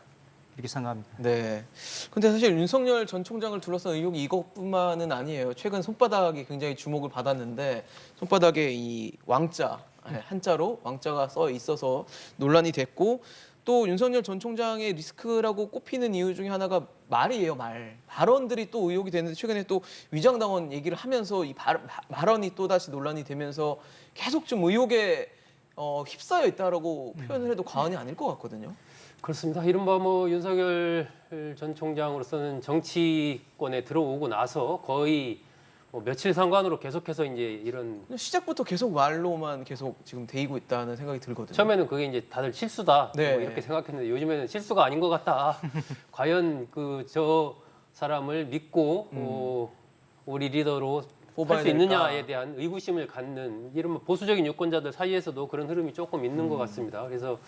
이렇게 생각합니다. 네. 근데 사실 윤석열 전 총장을 둘러싼 의혹이 이것뿐만은 아니에요. 최근 손바닥이 굉장히 주목을 받았는데 손바닥에 이 왕자 한자로 왕자가 써 있어서 논란이 됐고 또 윤석열 전 총장의 리스크라고 꼽히는 이유 중에 하나가 말이에요, 말. 발언들이 또 의혹이 되는데 최근에 또 위장당원 얘기를 하면서 이 발언이 또 다시 논란이 되면서 계속 좀 의혹에 휩싸여 있다라고 표현을 해도 과언이 아닐 것 같거든요. 그렇습니다. 이른바 뭐 윤석열 전 총장으로서는 정치권에 들어오고 나서 거의 뭐 며칠 상관으로 계속해서 이제 이런 그냥 시작부터 계속 말로만 계속 지금 데이고 있다는 생각이 들거든요. 처음에는 그게 이제 다들 실수다 네. 뭐 이렇게 생각했는데 요즘에는 실수가 아닌 것 같다. 과연 그 저 사람을 믿고 우리 리더로 뽑아야 할 수 있느냐에 될까? 대한 의구심을 갖는 이런 보수적인 유권자들 사이에서도 그런 흐름이 조금 있는 것 같습니다. 그래서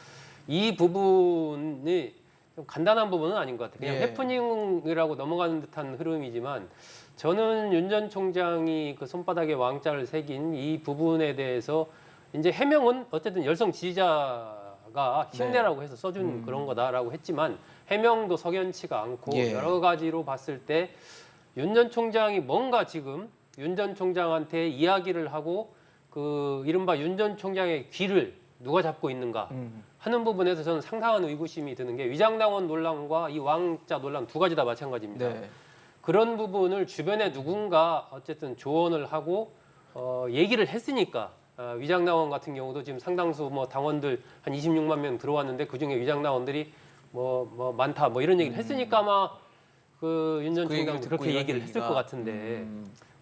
이 부분이 좀 간단한 부분은 아닌 것 같아요. 그냥 예. 해프닝이라고 넘어가는 듯한 흐름이지만 저는 윤 전 총장이 그 손바닥에 왕자를 새긴 이 부분에 대해서 이제 해명은 어쨌든 열성 지지자가 힘내라고 해서 써준 그런 거다라고 했지만 해명도 석연치가 않고 예. 여러 가지로 봤을 때 윤 전 총장이 뭔가 지금 윤 전 총장한테 이야기를 하고 그 이른바 윤 전 총장의 귀를 누가 잡고 있는가 하는 부분에서 저는 상당한 의구심이 드는 게 위장당원 논란과 이 왕자 논란 두 가지 다 마찬가지입니다. 네. 그런 부분을 주변에 누군가 어쨌든 조언을 하고 얘기를 했으니까 위장당원 같은 경우도 지금 상당수 뭐 당원들 한 26만 명 들어왔는데 그 중에 위장당원들이 뭐 많다 뭐 이런 얘기를 했으니까 아마 그 윤 전 그 얘기를 총장도 듣고 그렇게 이런 얘기를 했을 얘기가. 것 같은데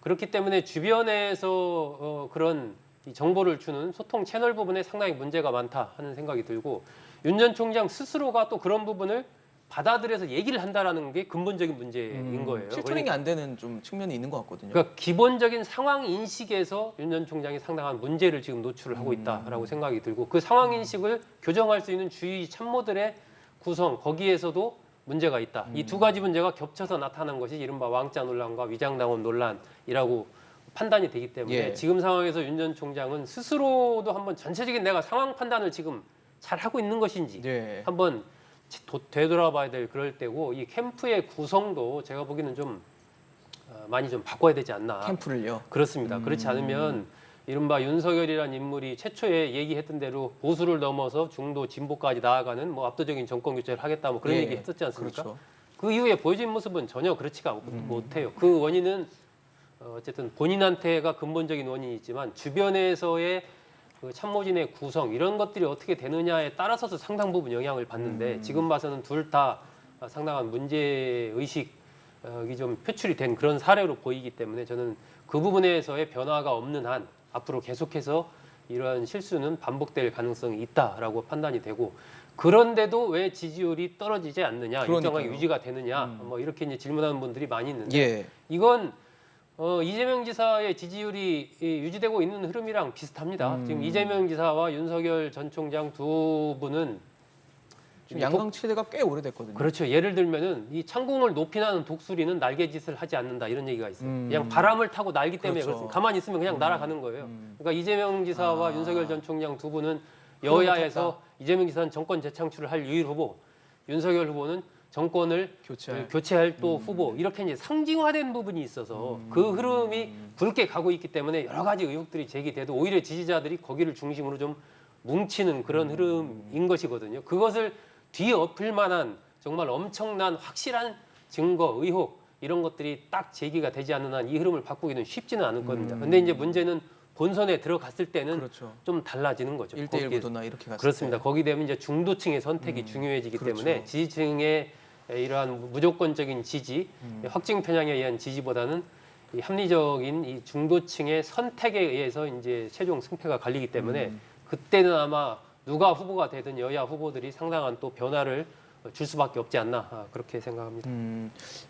그렇기 때문에 주변에서 그런 이 정보를 주는 소통 채널 부분에 상당히 문제가 많다 하는 생각이 들고 윤 전 총장 스스로가 또 그런 부분을 받아들여서 얘기를 한다라는 게 근본적인 문제인 거예요. 실토링이 안 되는 좀 측면이 있는 것 같거든요. 그러니까 기본적인 상황 인식에서 윤 전 총장이 상당한 문제를 지금 노출을 하고 있다라고 생각이 들고 그 상황 인식을 교정할 수 있는 주의 참모들의 구성 거기에서도 문제가 있다. 이 두 가지 문제가 겹쳐서 나타난 것이 이른바 왕자 논란과 위장당원 논란이라고 판단이 되기 때문에 예. 지금 상황에서 윤 전 총장은 스스로도 한번 전체적인 내가 상황 판단을 지금 잘 하고 있는 것인지 네. 한번 되돌아봐야 될 그럴 때고 이 캠프의 구성도 제가 보기에는 좀 많이 좀 바꿔야 되지 않나. 캠프를요. 그렇습니다. 그렇지 않으면 이른바 윤석열이라는 인물이 최초에 얘기했던 대로 보수를 넘어서 중도 진보까지 나아가는 뭐 압도적인 정권 교체를 하겠다 뭐 그런 예, 얘기 했었지 않습니까? 그렇죠. 그 이후에 보여진 모습은 전혀 그렇지가 못해요. 그 원인은 어쨌든 본인한테가 근본적인 원인이 있지만 주변에서의 그 참모진의 구성 이런 것들이 어떻게 되느냐에 따라서도 상당 부분 영향을 받는데 지금 봐서는 둘 다 상당한 문제 의식이 좀 표출이 된 그런 사례로 보이기 때문에 저는 그 부분에서의 변화가 없는 한 앞으로 계속해서 이러한 실수는 반복될 가능성이 있다라고 판단이 되고 그런데도 왜 지지율이 떨어지지 않느냐, 그러니까요. 일정하게 유지가 되느냐, 뭐 이렇게 이제 질문하는 분들이 많이 있는데 예. 이건 이재명 지사의 지지율이 유지되고 있는 흐름이랑 비슷합니다. 지금 이재명 지사와 윤석열 전 총장 두 분은 지금 양강치대가 꽤 오래됐거든요. 그렇죠. 예를 들면은 이 창궁을 높이 나는 독수리는 날개짓을 하지 않는다 이런 얘기가 있어요. 그냥 바람을 타고 날기 때문에 그렇죠. 그렇습니다. 가만히 있으면 그냥 날아가는 거예요. 그러니까 이재명 지사와 윤석열 전 총장 두 분은 여야에서 이재명 지사는 정권 재창출을 할 유일 후보, 윤석열 후보는 정권을 교체할 또 후보 이렇게 이제 상징화된 부분이 있어서 그 흐름이 굵게 가고 있기 때문에 여러 가지 의혹들이 제기돼도 오히려 지지자들이 거기를 중심으로 좀 뭉치는 그런 흐름인 것이거든요. 그것을 뒤엎을 만한 정말 엄청난 확실한 증거, 의혹 이런 것들이 딱 제기가 되지 않는 한 이 흐름을 바꾸기는 쉽지는 않을 겁니다. 근데 이제 문제는 본선에 들어갔을 때는 그렇죠. 좀 달라지는 거죠. 1대1 거기에 구도나 이렇게 갔을 그렇습니다. 때. 거기 되면 이제 중도층의 선택이 중요해지기 그렇죠. 때문에 지지층의 이러한 무조건적인 지지, 확증 편향에 의한 지지보다는 이 합리적인 이 중도층의 선택에 의해서 이제 최종 승패가 갈리기 때문에 그때는 아마 누가 후보가 되든 여야 후보들이 상당한 또 변화를 줄 수밖에 없지 않나 그렇게 생각합니다.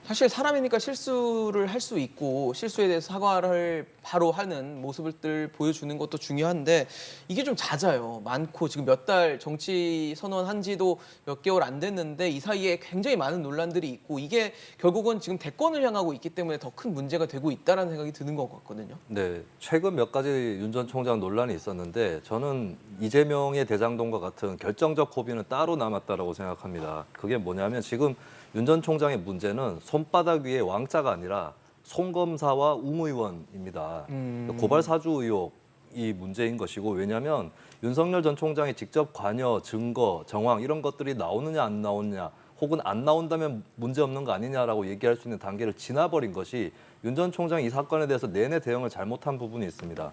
사실 사람이니까 실수를 할 수 있고 실수에 대해서 사과를 바로 하는 모습을 보여주는 것도 중요한데 이게 좀 잦아요. 많고 지금 몇 달 정치 선언한 지도 몇 개월 안 됐는데 이 사이에 굉장히 많은 논란들이 있고 이게 결국은 지금 대권을 향하고 있기 때문에 더 큰 문제가 되고 있다는 생각이 드는 것 같거든요. 네, 최근 몇 가지 윤 전 총장 논란이 있었는데 저는 이재명의 대장동과 같은 결정적 고비는 따로 남았다라고 생각합니다. 그게 뭐냐면 지금 윤 전 총장의 문제는 손바닥 위에 왕자가 아니라 송 검사와 웅 의원입니다. 고발 사주 의혹이 문제인 것이고 왜냐하면 윤석열 전 총장이 직접 관여, 증거, 정황 이런 것들이 나오느냐 안 나오느냐 혹은 안 나온다면 문제 없는 거 아니냐라고 얘기할 수 있는 단계를 지나버린 것이 윤 전 총장이 이 사건에 대해서 내내 대응을 잘못한 부분이 있습니다.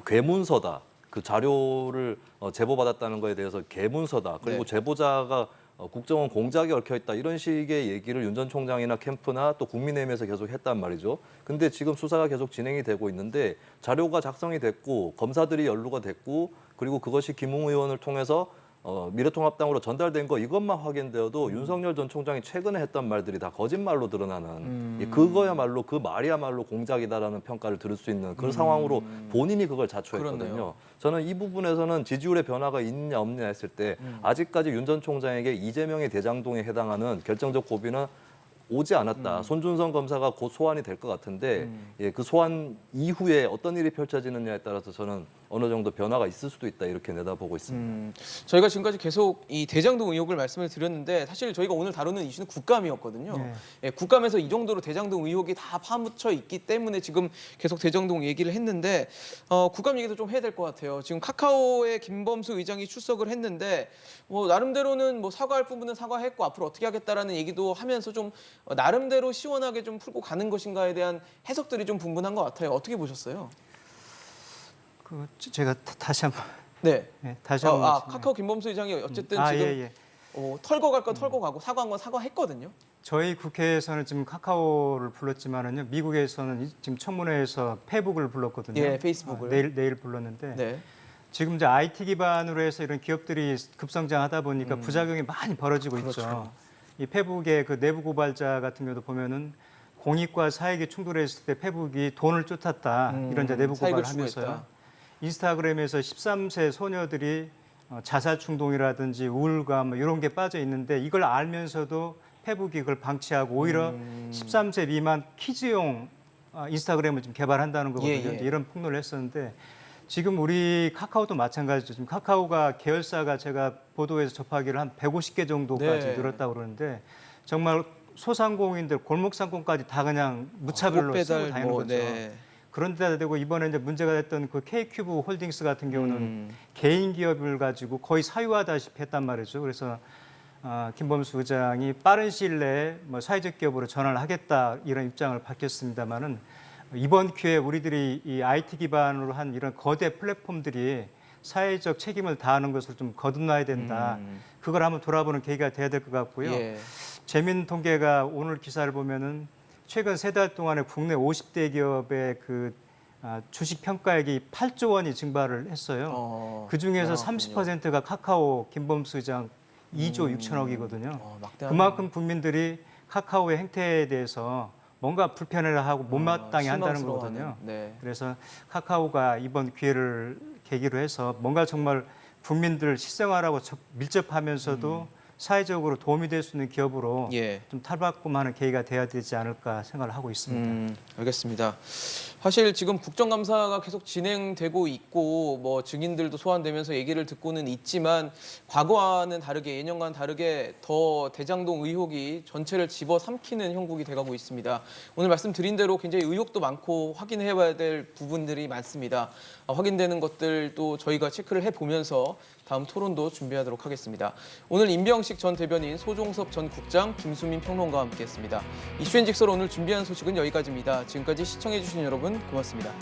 괴문서다. 그 자료를 제보받았다는 거에 대해서 괴문서다. 그리고 네. 제보자가 국정원 공작에 얽혀 있다 이런 식의 얘기를 윤 전 총장이나 캠프나 또 국민의힘에서 계속 했단 말이죠. 근데 지금 수사가 계속 진행이 되고 있는데 자료가 작성이 됐고 검사들이 연루가 됐고 그리고 그것이 김웅 의원을 통해서 미래통합당으로 전달된 거 이것만 확인되어도 윤석열 전 총장이 최근에 했던 말들이 다 거짓말로 드러나는 그거야말로 그 말이야말로 공작이다라는 평가를 들을 수 있는 그런 상황으로 본인이 그걸 자초했거든요. 그렇네요. 저는 이 부분에서는 지지율의 변화가 있느냐 없느냐 했을 때 아직까지 윤 전 총장에게 이재명의 대장동에 해당하는 결정적 고비는 오지 않았다. 손준성 검사가 곧 소환이 될 것 같은데 예, 그 소환 이후에 어떤 일이 펼쳐지느냐에 따라서 저는 어느 정도 변화가 있을 수도 있다 이렇게 내다보고 있습니다. 저희가 지금까지 계속 이 대장동 의혹을 말씀을 드렸는데 사실 저희가 오늘 다루는 이슈는 국감이었거든요. 네. 예, 국감에서 이 정도로 대장동 의혹이 다 파묻혀 있기 때문에 지금 계속 대장동 얘기를 했는데 국감 얘기도 좀 해야 될 것 같아요. 지금 카카오의 김범수 의장이 출석을 했는데 뭐 나름대로는 뭐 사과할 부분은 사과했고 앞으로 어떻게 하겠다라는 얘기도 하면서 좀 나름대로 시원하게 좀 풀고 가는 것인가에 대한 해석들이 좀 분분한 것 같아요. 어떻게 보셨어요? 제가 다시 한번 네. 다시 한번 카카오 김범수 의장이 어쨌든 지금 예. 털고 갈 건 털고 가고 사과한 건 사과했거든요. 저희 국회에서는 지금 카카오를 불렀지만은요 미국에서는 지금 청문회에서 페북을 불렀거든요. 예, 페이스북을. 내일 불렀는데 네. 지금 이제 IT 기반으로 해서 이런 기업들이 급성장하다 보니까 부작용이 많이 벌어지고 그렇죠. 있죠. 이 페북의 그 내부 고발자 같은 경우도 보면은 공익과 사익이 충돌했을 때 페북이 돈을 쫓았다 이런 이제 내부 사익을 고발을 하면서요. 추구했다. 인스타그램에서 13세 소녀들이 자살 충동이라든지 우울감 뭐 이런 게 빠져 있는데 이걸 알면서도 페북이 그걸 방치하고 오히려 13세 미만 키즈용 인스타그램을 좀 개발한다는 거거든요. 예, 예. 이제 이런 폭로를 했었는데 지금 우리 카카오도 마찬가지죠. 지금 카카오가 계열사가 제가 보도에서 접하기를 한 150개 정도까지 네. 늘었다고 그러는데 정말 소상공인들 골목상권까지 다 그냥 무차별로 쓰고 다니는 거죠. 네. 그런데다 대고 이번에 이제 문제가 됐던 그 K큐브 홀딩스 같은 경우는 개인 기업을 가지고 거의 사유화다시피 했단 말이죠. 그래서 김범수 의장이 빠른 시일 내에 뭐 사회적 기업으로 전환을 하겠다 이런 입장을 밝혔습니다만은 이번 기회에 우리들이 이 IT 기반으로 한 이런 거대 플랫폼들이 사회적 책임을 다하는 것을 좀 거듭나야 된다. 그걸 한번 돌아보는 계기가 돼야 될 것 같고요. 예. 재미있는 통계가 오늘 기사를 보면은 최근 3달 동안에 국내 50대 기업의 그 주식 평가액이 8조 원이 증발을 했어요. 그 중에서 30%가 카카오 김범수 의장 2조 6천억이거든요. 막대한 그만큼 국민들이 카카오의 행태에 대해서 뭔가 불편해하고 못마땅해 한다는 실망스러워하는, 거거든요. 네. 그래서 카카오가 이번 기회를 계기로 해서 뭔가 정말 국민들 실생활하고 밀접하면서도 사회적으로 도움이 될 수 있는 기업으로 예. 좀 탈바꿈하는 계기가 돼야 되지 않을까 생각을 하고 있습니다. 알겠습니다. 사실 지금 국정감사가 계속 진행되고 있고 뭐 증인들도 소환되면서 얘기를 듣고는 있지만 과거와는 다르게 예년과는 다르게 더 대장동 의혹이 전체를 집어삼키는 형국이 돼가고 있습니다. 오늘 말씀드린 대로 굉장히 의혹도 많고 확인해봐야 될 부분들이 많습니다. 확인되는 것들도 저희가 체크를 해보면서 다음 토론도 준비하도록 하겠습니다. 오늘 임병식 전 대변인, 소종섭 전 국장, 김수민 평론가와 함께했습니다. 이슈앤직설 오늘 준비한 소식은 여기까지입니다. 지금까지 시청해주신 여러분 고맙습니다.